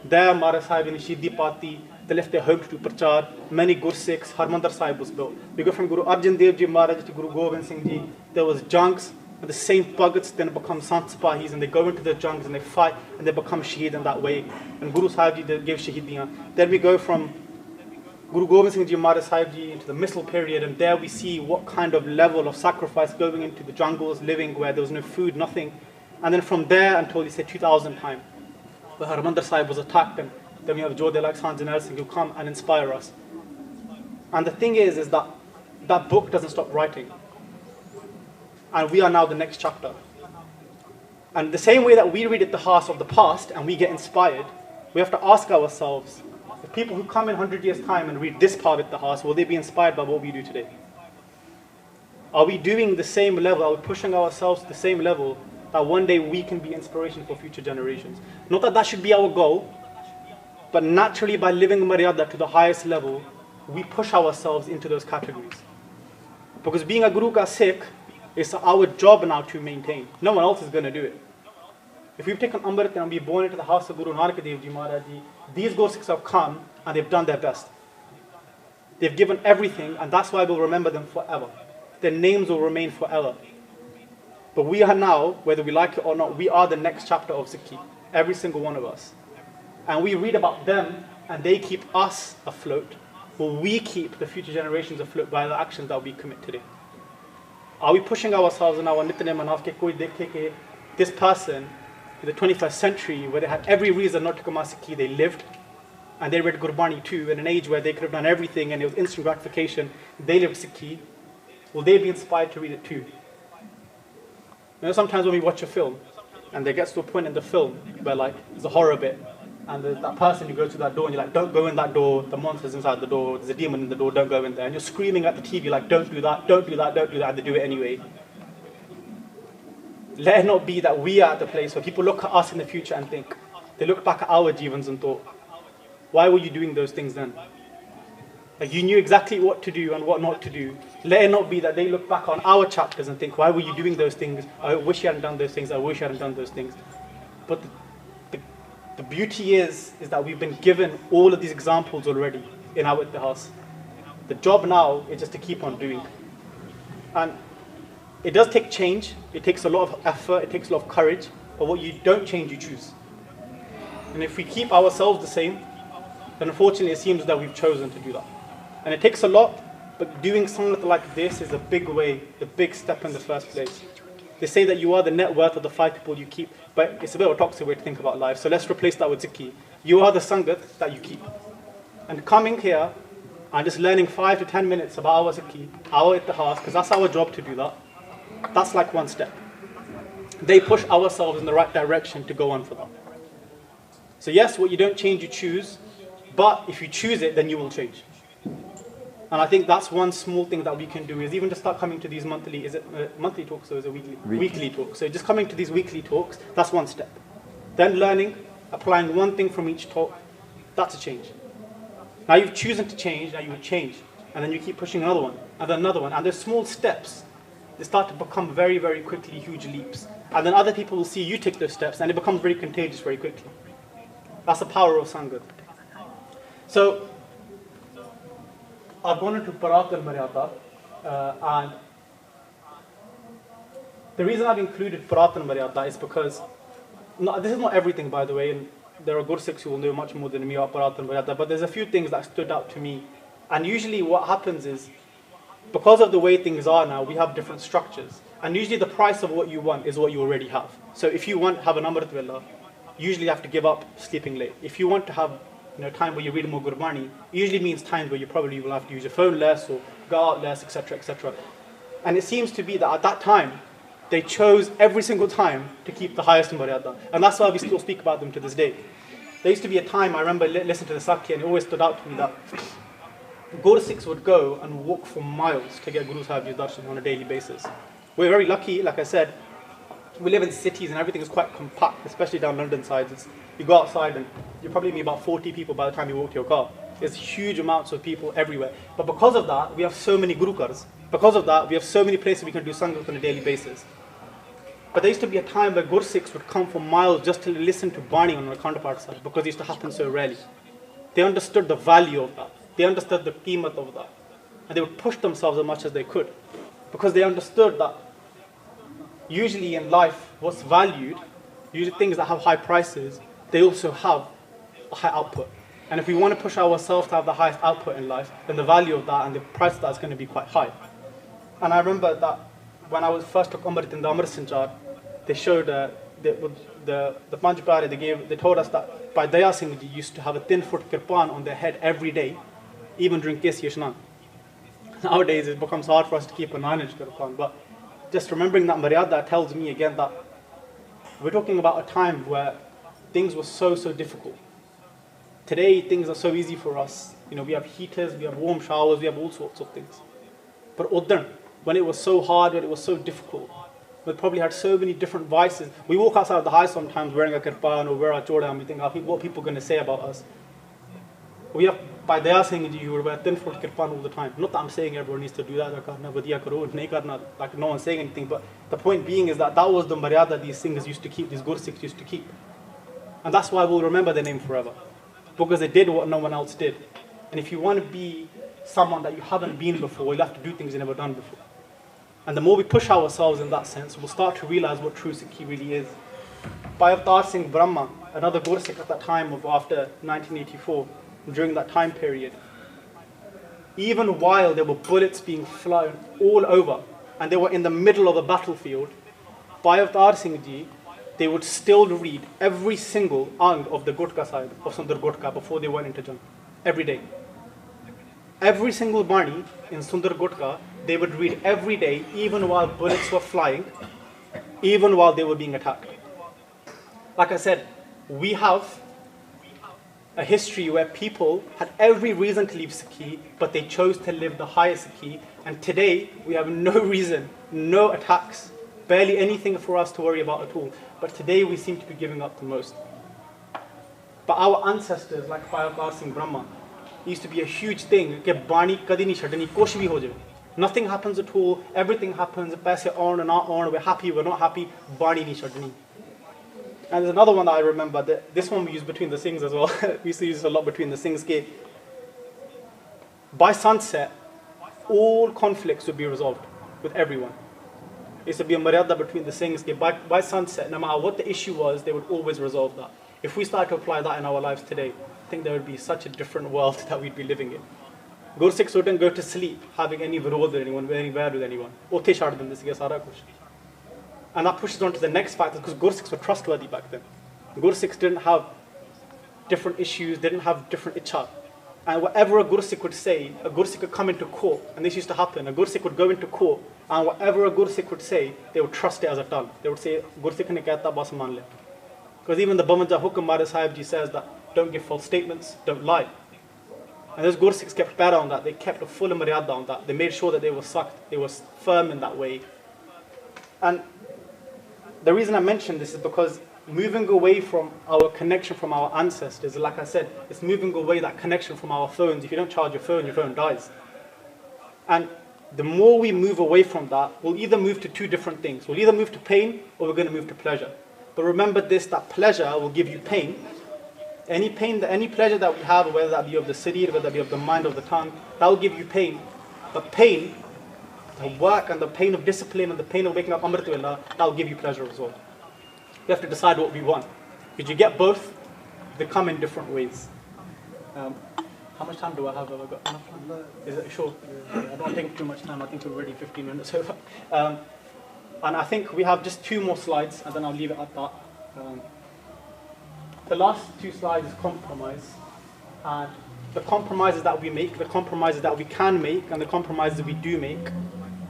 There, Maharaj Sahib in Shidi Pati, they left their homes to Prachar. Many Gursikhs, Harmandir Sahib was built. We go from Guru Arjan Dev Ji Maharaj to Guru Gobind Singh Ji. There was junks, and the Saint Bhagats then become Sant Sipahis, and they go into the junks and they fight, and they become Shaheed in that way. And Guru Sahib Ji gave Shaheediyan. Then we go from Guru Gobind Singh Ji Maharaj Sahib Ji into the missile period, and there we see what kind of level of sacrifice going into the jungles, living where there was no food, nothing. And then from there until, he said, 2000 time, where Harmandir Sahib was attacked, and then we have Jodhe like Sanjay Singh who come and inspire us. And the thing is that that book doesn't stop writing. And we are now the next chapter. And the same way that we read at the heart of the past and we get inspired, we have to ask ourselves, if people who come in 100 years' time and read this part of the heart, will they be inspired by what we do today? Are we doing the same level? Are we pushing ourselves to the same level that one day we can be inspiration for future generations? Not that that should be our goal, but naturally by living Maryada to the highest level, we push ourselves into those categories. Because being a Guru Ka Sikh is our job now to maintain. No one else is going to do it. If we've taken Amrit and we've born into the house of Guru Nanak Dev Ji Maharaj Ji, these Gursikhs have come and they've done their best. They've given everything, and that's why we'll remember them forever. Their names will remain forever. But we are now, whether we like it or not, we are the next chapter of Sikhi. Every single one of us. And we read about them and they keep us afloat. Will we keep the future generations afloat by the actions that we commit today? Are we pushing ourselves in our Nitne Manav ke koi dekhe ke this person in the 21st century, where they had every reason not to come as Sikhi, they lived, and they read Gurbani too, in an age where they could have done everything and it was instant gratification, they lived Sikhi. Will they be inspired to read it too? You know, sometimes when we watch a film, and there gets to a point in the film where like there's a horror bit, and there's that person who goes to that door and you're like, don't go in that door, the monster's inside the door, there's a demon in the door, don't go in there. And you're screaming at the TV like, don't do that, don't do that, don't do that, and they do it anyway. Let it not be that we are at the place where people look at us in the future and think, they look back at our jivans and thought, why were you doing those things then? Like you knew exactly what to do and what not to do. Let it not be that they look back on our chapters and think, why were you doing those things? I wish you hadn't done those things, I wish you hadn't done those things. But the beauty is that we've been given all of these examples already in our house. The job now is just to keep on doing. And it does take change, it takes a lot of effort, it takes a lot of courage, but what you don't change, you choose. And if we keep ourselves the same, then unfortunately it seems that we've chosen to do that. And it takes a lot, but doing something like this is a big way, a big step in the first place. They say that you are the net worth of the 5 people you keep, but it's a bit of a toxic way to think about life, so let's replace that with Sikhi. You are the Sangat that you keep. And coming here and just learning 5 to 10 minutes about our Sikhi, our Ittihas, because that's our job to do that, that's like one step. They push ourselves in the right direction to go on for that. So yes, what you don't change, you choose, but if you choose it, then you will change. And I think that's one small thing that we can do, is even just start coming to these monthly, is it monthly talks or is it weekly? Weekly talks. So just coming to these weekly talks, that's one step. Then learning, applying one thing from each talk, that's a change. Now you've chosen to change, now you would change. And then you keep pushing another one, and then another one. And there's small steps. They start to become very, very quickly huge leaps. And then other people will see you take those steps, and it becomes very contagious very quickly. That's the power of Sangat. So, I've gone into Bharat and Maryada, and the reason I've included Bharat and Maryada is because, this is not everything, by the way, and there are Gursikhs who will know much more than me about Bharat and Maryada, but there's a few things that stood out to me. And usually what happens is, because of the way things are now, we have different structures. And usually the price of what you want is what you already have. So if you want to have an Amrit Villa, you usually have to give up sleeping late. If you want to have time where you read more Gurbani, it usually means times where you probably will have to use your phone less or go out less, etc., etc. And it seems to be that at that time, they chose every single time to keep the highest in Maryada. And that's why we still speak about them to this day. There used to be a time, I remember listening to the Sakya, and it always stood out to me that Gursikhs would go and walk for miles to get Guru Sahib's darshan on a daily basis. We're very lucky, like I said, we live in cities and everything is quite compact, especially down London sides. You go outside and you probably meet about 40 people by the time you walk to your car. There's huge amounts of people everywhere. But because of that, we have so many Gurukars. Because of that, we have so many places we can do Sangat on a daily basis. But there used to be a time where Gursikhs would come for miles just to listen to Bani on the counterpart side, because it used to happen so rarely. They understood the value of that. They understood the qeemat of that. And they would push themselves as much as they could. Because they understood that usually in life, what's valued, usually things that have high prices, they also have a high output. And if we want to push ourselves to have the highest output in life, then the value of that and the price of that is going to be quite high. And I remember that when I was first took Amrit in the Amrit Sanchar, they showed the Panch Pyare, they told us that Bhai Daya Singh ji used to have a 10-foot kirpan on their head every day, even during Kesi Ishnan. Nowadays it becomes hard for us to keep a 9-inch kirpan, but just remembering that Maryada tells me again that we're talking about a time where things were so difficult. Today things are so easy for us. We have heaters, we have warm showers, we have all sorts of things. But Uddan, when it was so hard, when it was so difficult, we probably had so many different vices. We walk outside of the house sometimes wearing a kirpan or wear a choda and we think, what are people going to say about us? We have Bhai Daya Singh ji who wear 10-foot kirpan all the time. Not that I'm saying everyone needs to do that, like no one's saying anything, but the point being is that was the Maryada these singers used to keep, these Gursikhs used to keep. And that's why we'll remember their name forever. Because they did what no one else did. And if you want to be someone that you haven't been before, you'll have to do things you've never done before. And the more we push ourselves in that sense, we'll start to realize what true Sikhi really is. Bhai Avtar Singh Brahma, another Gursikh at that time of after 1984, during that time period, even while there were bullets being flown all over, and they were in the middle of a battlefield, Bhai Avtar Singh ji, they would still read every single ang of the Gutka side of Sundar Gutka before they went into Jang. Every day. Every single Bani in Sundar Gutka, they would read every day, even while bullets were flying, even while they were being attacked. Like I said, we have a history where people had every reason to leave Sikhi, but they chose to live the highest Sikhi. And today, we have no reason, no attacks, barely anything for us to worry about at all. But today, we seem to be giving up the most. But our ancestors, like Bhai Avtar Singh Brahma, used to be a huge thing. Nothing happens at all, everything happens, paise on and not on, we're happy, we're not happy, bani nahi chadni. And there's another one that I remember, this one we use between the Singhs as well. We used to use it a lot between the Singhs. By sunset, all conflicts would be resolved with everyone. It used to be a Maryada between the Singhs. By sunset, no matter what the issue was, they would always resolve that. If we start to apply that in our lives today, I think there would be such a different world that we'd be living in. Gursikhs wouldn't go to sleep having any virod with anyone, any bad with anyone. And that pushes on to the next factor, because Gursikhs were trustworthy back then. Gursikhs didn't have different issues, didn't have different icha. And whatever a Gursikh would say, a Gursikh could come into court, and this used to happen. A Gursikh would go into court, and whatever a Gursikh would say, they would trust it as a done. They would say, Gursikh ne kehta bas maan le. Because even the Bamanja Hukam Mara Sahib ji says that don't give false statements, don't lie. And those Gursikhs kept better on that. They kept a full Maryada on that. They made sure that they were sucked, they were firm in that way. And the reason I mention this is because moving away from our connection from our ancestors, like I said, it's moving away that connection from our phones. If you don't charge your phone dies. And the more we move away from that, we'll either move to two different things. We'll either move to pain or we're going to move to pleasure. But remember this, that pleasure will give you pain, Any pain, any pleasure that we have, whether that be of the city, whether that be of the mind, of the tongue, that will give you pain. But pain, the work and the pain of discipline and the pain of waking up Amr to Allah, that will give you pleasure as well. We have to decide what we want. If you get both, they come in different ways. How much time do I have? Have I got enough time? Is it sure? I don't want to take too much time. I think we're already 15 minutes over. And I think we have just 2 more slides, and then I'll leave it at that. The last 2 slides is compromise. And the compromises that we make, the compromises that we can make, and the compromises we do make,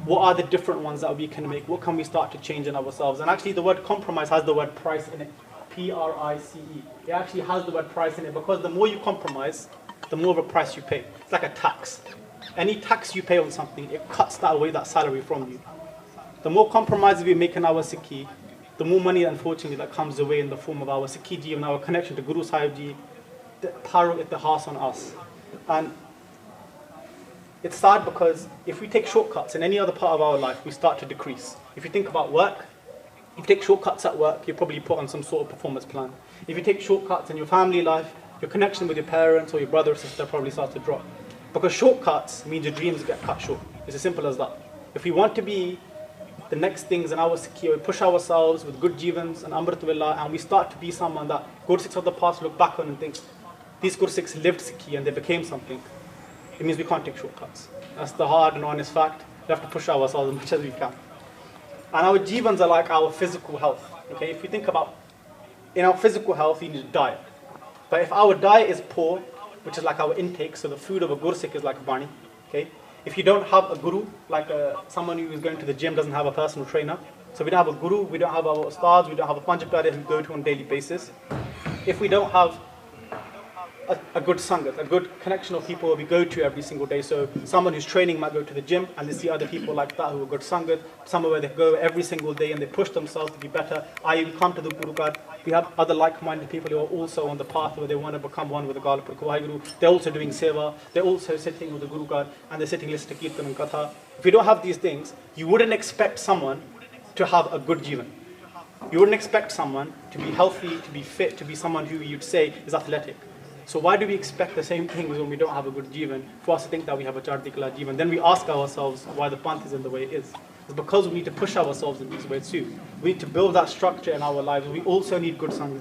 what are the different ones that we can make? What can we start to change in ourselves? And actually the word compromise has the word price in it. P-R-I-C-E. It actually has the word price in it, because the more you compromise, the more of a price you pay. It's like a tax. Any tax you pay on something, it cuts that away, that salary from you. The more compromises we make in our Sikhi, the more money, unfortunately, that comes away in the form of our Sikhi ji and our connection to Guru Sahib ji, the power of ittihas on us. And it's sad, because if we take shortcuts in any other part of our life, we start to decrease. If you think about work, if you take shortcuts at work, you probably put on some sort of performance plan. If you take shortcuts in your family life, your connection with your parents or your brother or sister probably starts to drop. Because shortcuts means your dreams get cut short. It's as simple as that. If we want to be the next things in our Sikhi, we push ourselves with good jivans and amrituillah, and we start to be someone that Gursikhs of the past look back on and think, these Gursikhs lived Sikhi and they became something. It means we can't take shortcuts. That's the hard and honest fact. We have to push ourselves as much as we can. And our jivans are like our physical health. Okay, if you think about, in our physical health, you need a diet. But if our diet is poor, which is like our intake, so the food of a Gursikh is like a bani. Okay, if you don't have a guru, like someone who is going to the gym doesn't have a personal trainer, so we don't have a guru, we don't have our ustads, we don't have a panjapyare who go to on a daily basis. If we don't have a good sangat, a good connection of people we go to every single day. So someone who's training might go to the gym and they see other people like that who are good sangat, somewhere where they go every single day and they push themselves to be better. We come to the Guru Gard, we have other like-minded people who are also on the path where they want to become one with the Galapur Guru. They're also doing seva, they're also sitting with the Guru Gard and they're sitting listening to Kirtan and Katha. If you don't have these things, you wouldn't expect someone to have a good jivan. You wouldn't expect someone to be healthy, to be fit, to be someone who you'd say is athletic. So why do we expect the same things when we don't have a good jivan, for us to think that we have a chardikala jivan? Then we ask ourselves why the panth is in the way it is. It's because we need to push ourselves in these ways too. We need to build that structure in our lives. We also need good sangat.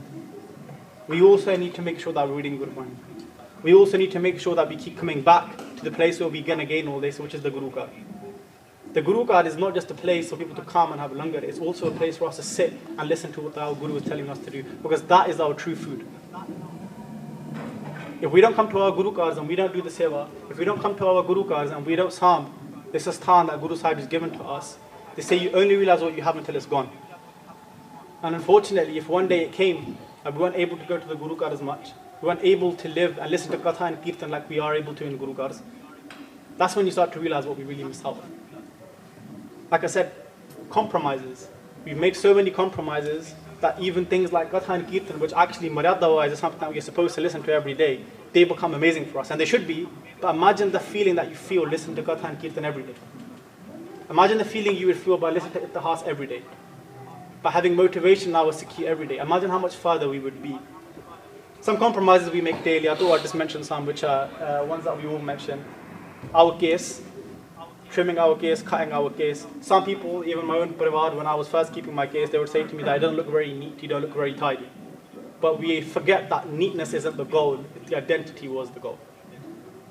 We also need to make sure that we're reading Gurmat. We also need to make sure that we keep coming back to the place where we're going to gain all this, which is the Guru Gard. The Guru Gard is not just a place for people to come and have a langar. It's also a place for us to sit and listen to what our Guru is telling us to do, because that is our true food. If we don't come to our Guru Kards and we don't do the seva, if we don't come to our Guru Kards and we don't sam this asthan that Guru Sahib has given to us, they say you only realize what you have until it's gone. And unfortunately, if one day it came and we weren't able to go to the Guru Kard as much, we weren't able to live and listen to Katha and Kirtan like we are able to in Guru Kards, that's when you start to realize what we really miss out. Like I said, compromises. We've made so many compromises that even things like Katha and Kirtan, which actually Maryada wise is something that we're supposed to listen to every day, they become amazing for us. And they should be, but imagine the feeling that you feel listening to Katha and Kirtan every day. Imagine the feeling you would feel by listening to Ittihas every day, by having motivation in our Sikhi every day. Imagine how much further we would be. Some compromises we make daily, I thought I'd just mention some, which are ones that we all mention. Our case, trimming our case, cutting our case. Some people, even my own parivar, when I was first keeping my case, they would say to me that I don't look very neat, you don't look very tidy. But we forget that neatness isn't the goal, the identity was the goal.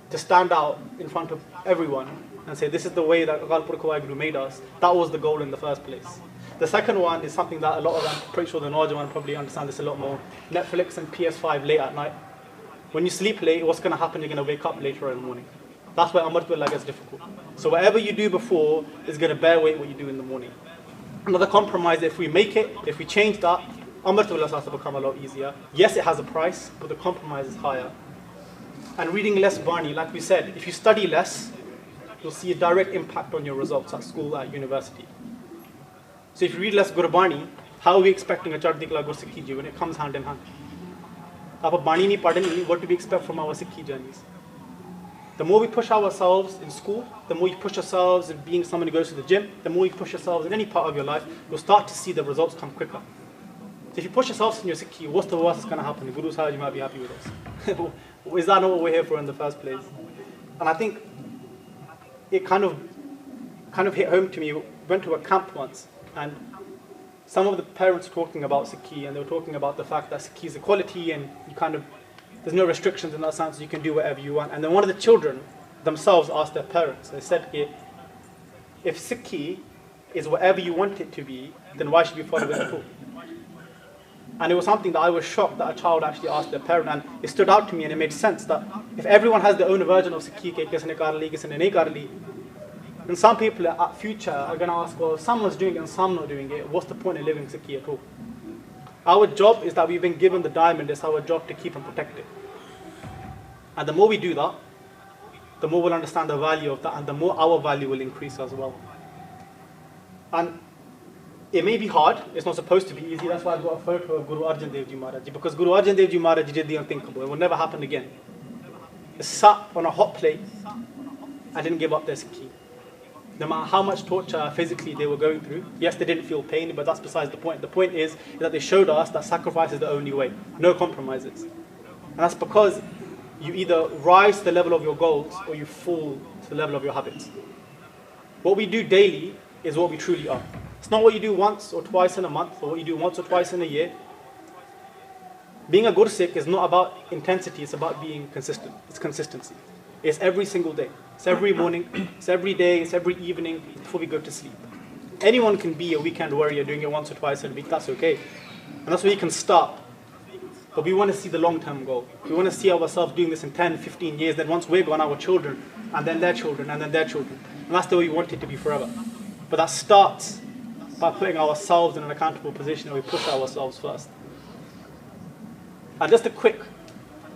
To stand out in front of everyone and say, this is the way that Galpur Guru made us, that was the goal in the first place. The second one is something that a lot of them, I'm pretty sure the Norjaman probably understand this a lot more. Netflix and PS5 late at night. When you sleep late, what's going to happen? You're going to wake up later in the morning. That's where Amritullah gets difficult. So whatever you do before is going to bear weight what you do in the morning. Another compromise, if we make it, if we change that, Amritullah starts to become a lot easier. Yes, it has a price, but the compromise is higher. And reading less Barney, like we said, if you study less, you'll see a direct impact on your results at school, at university. So if you read less Gurbani, how are we expecting a Chardikla Gur Sikhi when it comes hand in hand? What do we expect from our Sikhi journeys? The more we push ourselves in school, the more you push yourselves in being someone who goes to the gym, the more you push yourselves in any part of your life, you'll start to see the results come quicker. So if you push yourself in your Sikhi, what's the worst that's going to happen? The Guru Sahib, you might be happy with us. Is that not what we're here for in the first place? And I think it kind of hit home to me. We went to a camp once, and some of the parents were talking about Sikhi, and they were talking about the fact that Sikhi is equality, and there's no restrictions in that sense, you can do whatever you want. And then one of the children themselves asked their parents, they said, if Sikhi is whatever you want it to be, then why should we follow it at all? And it was something that I was shocked that a child actually asked their parent, and it stood out to me, and it made sense that if everyone has their own version of Sikhi, then some people at future are going to ask, well, if someone's doing it and some not doing it, what's the point in living Sikhi at all? Our job is that we've been given the diamond, it's our job to keep and protect it. And the more we do that, the more we'll understand the value of that, and the more our value will increase as well. And it may be hard, it's not supposed to be easy, that's why I got a photo of Guru Arjan Dev Ji Maharaj Ji, because Guru Arjan Dev Ji Maharaj Ji did the unthinkable, it will never happen again. They sat on a hot plate and didn't give up their Sikhi. No matter how much torture physically they were going through, yes, they didn't feel pain, but that's besides the point. The point is that they showed us that sacrifice is the only way, no compromises. And that's because you either rise to the level of your goals or you fall to the level of your habits. What we do daily is what we truly are. It's not what you do once or twice in a month or what you do once or twice in a year. Being a Gursikh is not about intensity, it's about being consistent. It's consistency. It's every single day. It's every morning, it's every day, it's every evening before we go to sleep. Anyone can be a weekend warrior doing it once or twice a week, that's okay. And that's where you can start. But we want to see the long-term goal. We want to see ourselves doing this in 10, 15 years, then once we're gone, our children, and then their children, and then their children. And that's the way we want it to be forever. But that starts by putting ourselves in an accountable position and we push ourselves first. And just a quick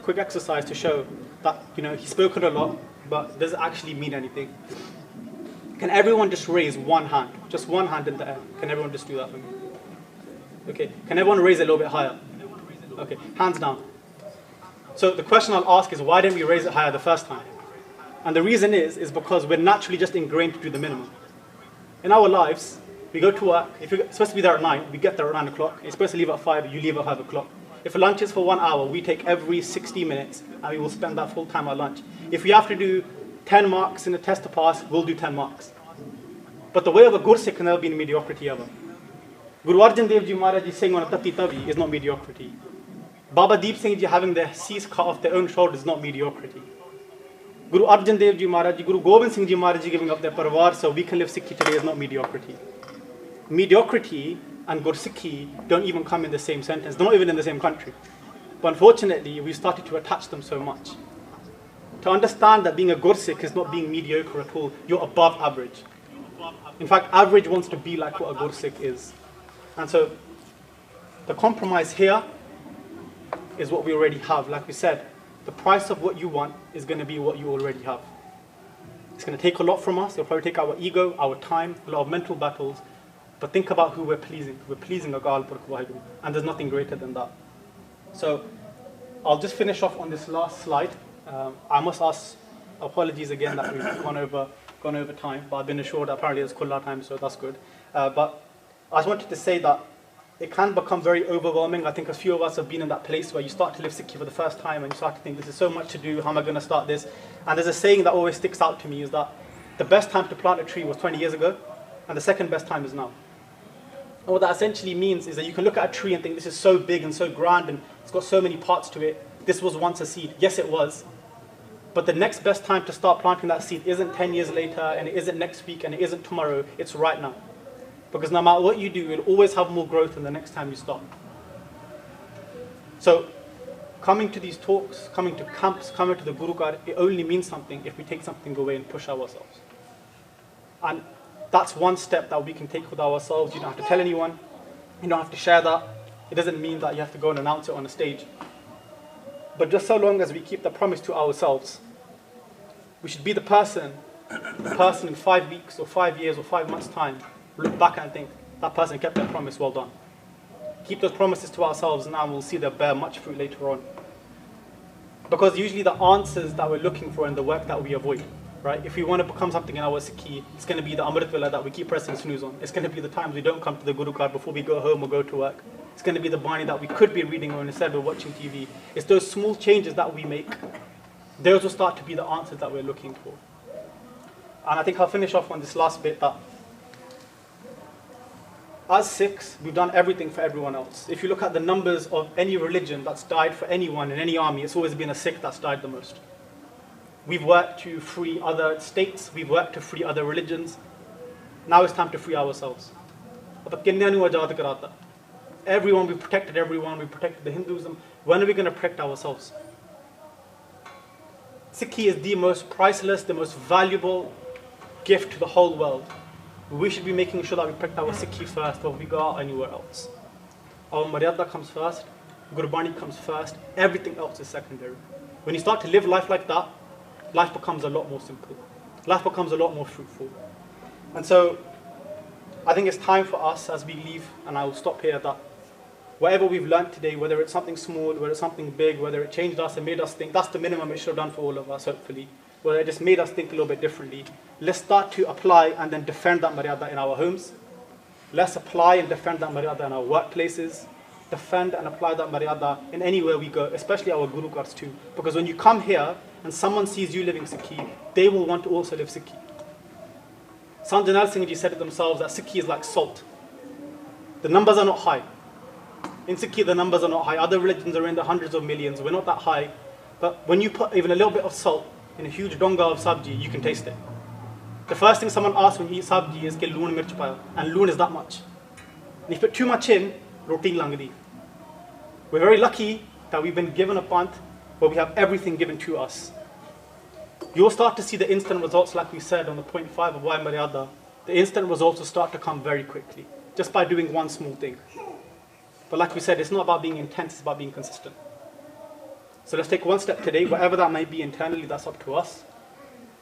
exercise to show that, he's spoken a lot, but does it actually mean anything? Can everyone just raise one hand? Just one hand in the air. Can everyone just do that for me? Okay. Can everyone raise it a little bit higher? Okay. Hands down. So the question I'll ask is, why didn't we raise it higher the first time? And the reason is because we're naturally just ingrained to do the minimum. In our lives, we go to work. If you're supposed to be there at 9, we get there at 9 o'clock. You're supposed to leave at 5, you leave at 5 o'clock. If lunch is for 1 hour, we take every 60 minutes and we will spend that full time at lunch. If we have to do 10 marks in a test to pass, we'll do 10 marks. But the way of a Gursikh can never be mediocrity ever. Guru Arjan Dev Ji Maharaj Ji saying on a tati tavi is not mediocrity. Baba Deep Singh Ji having their seas cut off their own shoulders is not mediocrity. Guru Arjan Dev Ji Maharaj Ji, Guru Gobind Singh Ji Maharaj Ji giving up their parvar so we can live Sikhi today is not mediocrity. Mediocrity and Gursikhi don't even come in the same sentence. They're not even in the same country. But unfortunately, we started to attach them so much. To understand that being a Gursikh is not being mediocre at all. You're above average. In fact, average wants to be like what a Gursikh is. And so, the compromise here is what we already have. Like we said, the price of what you want is going to be what you already have. It's going to take a lot from us. It'll probably take our ego, our time, a lot of mental battles. But think about who we're pleasing. We're pleasing Agal Purkh Waheguru. And there's nothing greater than that. So, I'll just finish off on this last slide. I must ask apologies again that we've gone over time. But I've been assured that apparently it's Kulla time, so that's good. But I just wanted to say that it can become very overwhelming. I think a few of us have been in that place where you start to live Sikhi for the first time and you start to think, this is so much to do, how am I going to start this? And there's a saying that always sticks out to me is that the best time to plant a tree was 20 years ago, and the second best time is now. And what that essentially means is that you can look at a tree and think, this is so big and so grand and it's got so many parts to it. This was once a seed. Yes, it was. But the next best time to start planting that seed isn't 10 years later, and it isn't next week, and it isn't tomorrow. It's right now. Because no matter what you do, you'll always have more growth than the next time you start. So, coming to these talks, coming to camps, coming to the Guru Garh, it only means something if we take something away and push ourselves. And that's one step that we can take with ourselves. You don't have to tell anyone. You don't have to share that. It doesn't mean that you have to go and announce it on a stage. But just so long as we keep the promise to ourselves, we should be the person in 5 weeks or 5 years or 5 months' time, look back and think, that person kept their promise, well done. Keep those promises to ourselves now and we'll see them bear much fruit later on. Because usually the answers that we're looking for in the work that we avoid, right? If we want to become something in our Sikhi, it's going to be the Amrit Vela that we keep pressing snooze on. It's going to be the times we don't come to the Guru Garh before we go home or go to work. It's going to be the Bani that we could be reading or instead we're watching TV. It's those small changes that we make. Those will start to be the answers that we're looking for. And I think I'll finish off on this last bit that as Sikhs, we've done everything for everyone else. If you look at the numbers of any religion that's died for anyone in any army, it's always been a Sikh that's died the most. We've worked to free other states, we've worked to free other religions. Now it's time to free ourselves. Everyone, we protected everyone, we protected the Hinduism. When are we going to protect ourselves? Sikhi is the most priceless, the most valuable gift to the whole world. We should be making sure that we protect our Sikhi first before we go out anywhere else. Our Maryada comes first, Gurbani comes first, everything else is secondary. When you start to live life like that, life becomes a lot more simple. Life becomes a lot more fruitful. And so, I think it's time for us as we leave, and I will stop here, that whatever we've learned today, whether it's something small, whether it's something big, whether it changed us and made us think, that's the minimum it should have done for all of us, hopefully. Whether it just made us think a little bit differently. Let's start to apply and then defend that Maryada in our homes. Let's apply and defend that Maryada in our workplaces. Defend and apply that Maryada in anywhere we go, especially our Guru Ghars too. Because when you come here and someone sees you living Sikhi, they will want to also live Sikhi. Sant Janal Singh ji said it themselves that Sikhi is like salt. The numbers are not high. In Sikhi, the numbers are not high. Other religions are in the hundreds of millions. We're not that high. But when you put even a little bit of salt in a huge donga of sabji, you can taste it. The first thing someone asks when you eat sabji is, "Ke loon mirch paya?" And loon is that much. And if you put too much in, roti langdi. We're very lucky that we've been given a pant where we have everything given to us. You'll start to see the instant results, like we said on the point 5 of why Maryada. The instant results will start to come very quickly, just by doing one small thing. But like we said, it's not about being intense, it's about being consistent. So let's take one step today, whatever that might be internally, that's up to us.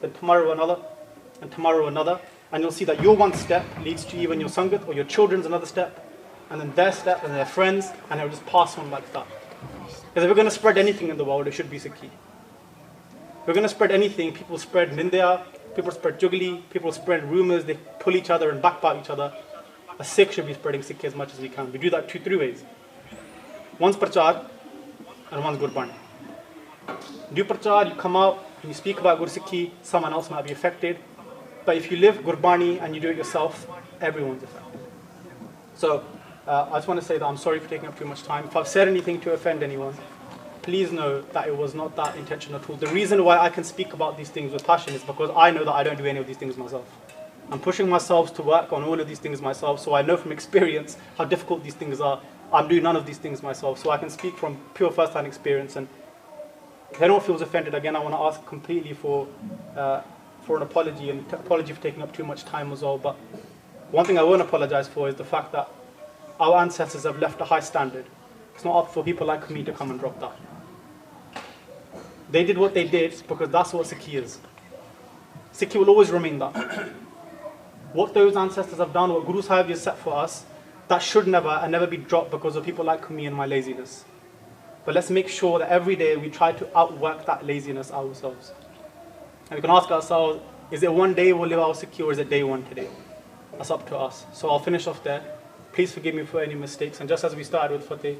Then tomorrow another, and tomorrow another. And you'll see that your one step leads to even your Sangat or your children's another step, and then their step and their friends, and it'll just pass on like that. Because if we're going to spread anything in the world, it should be Sikhi. If we're going to spread anything, people spread Nindya, people spread Jugli, people spread rumors, they pull each other and backbite each other. A Sikh should be spreading Sikhi as much as we can. We do that 2-3 ways. One's Prachar, and one's Gurbani. Do Prachar, you come out, and you speak about Gur Sikhi, someone else might be affected. But if you live Gurbani and you do it yourself, everyone's affected. So, I just want to say that I'm sorry for taking up too much time. If I've said anything to offend anyone, please know that it was not that intention at all. The reason why I can speak about these things with passion is because I know that I don't do any of these things myself. I'm pushing myself to work on all of these things myself, so I know from experience how difficult these things are. I'm doing none of these things myself, so I can speak from pure first-hand experience. And if anyone feels offended, again, I want to ask completely for an apology, and apology for taking up too much time as well. But one thing I won't apologize for is the fact that our ancestors have left a high standard. It's not up for people like me to come and drop that. They did what they did because that's what Sikhi is. Sikhi will always remain that. What those ancestors have done, what Guru Sahib has set for us, that should never be dropped because of people like me and my laziness. But let's make sure that every day we try to outwork that laziness ourselves. And we can ask ourselves, is it one day we'll live our Sikhi, or is it day one today? That's up to us. So I'll finish off there. Please forgive me for any mistakes. And just as we started with Fateh,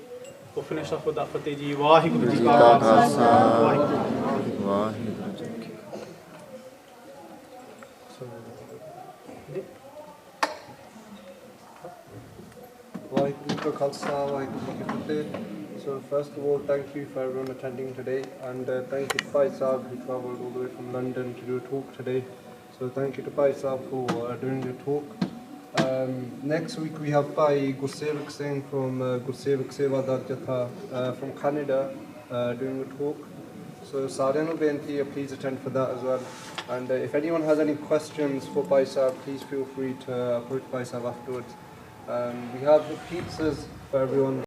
we'll finish off with that Fateh ji. Waheguru ji ka khalsa, Waheguru ji ki fateh. Waheguru ka khalsa, Waheguru ji ki fateh. So first of all, thank you for everyone attending today, and thank you to Bhai Sahib who travelled all the way from London to do a talk today. So thank you to Bhai Sahib for doing the talk. Next week we have Bhai Singh from Gursevak Seva Dar Jatha from Canada doing a talk. So Saryan will be please attend for that as well. And if anyone has any questions for Bhai Sahib, please feel free to approach Bhai Sahib afterwards. We have the pizzas for everyone.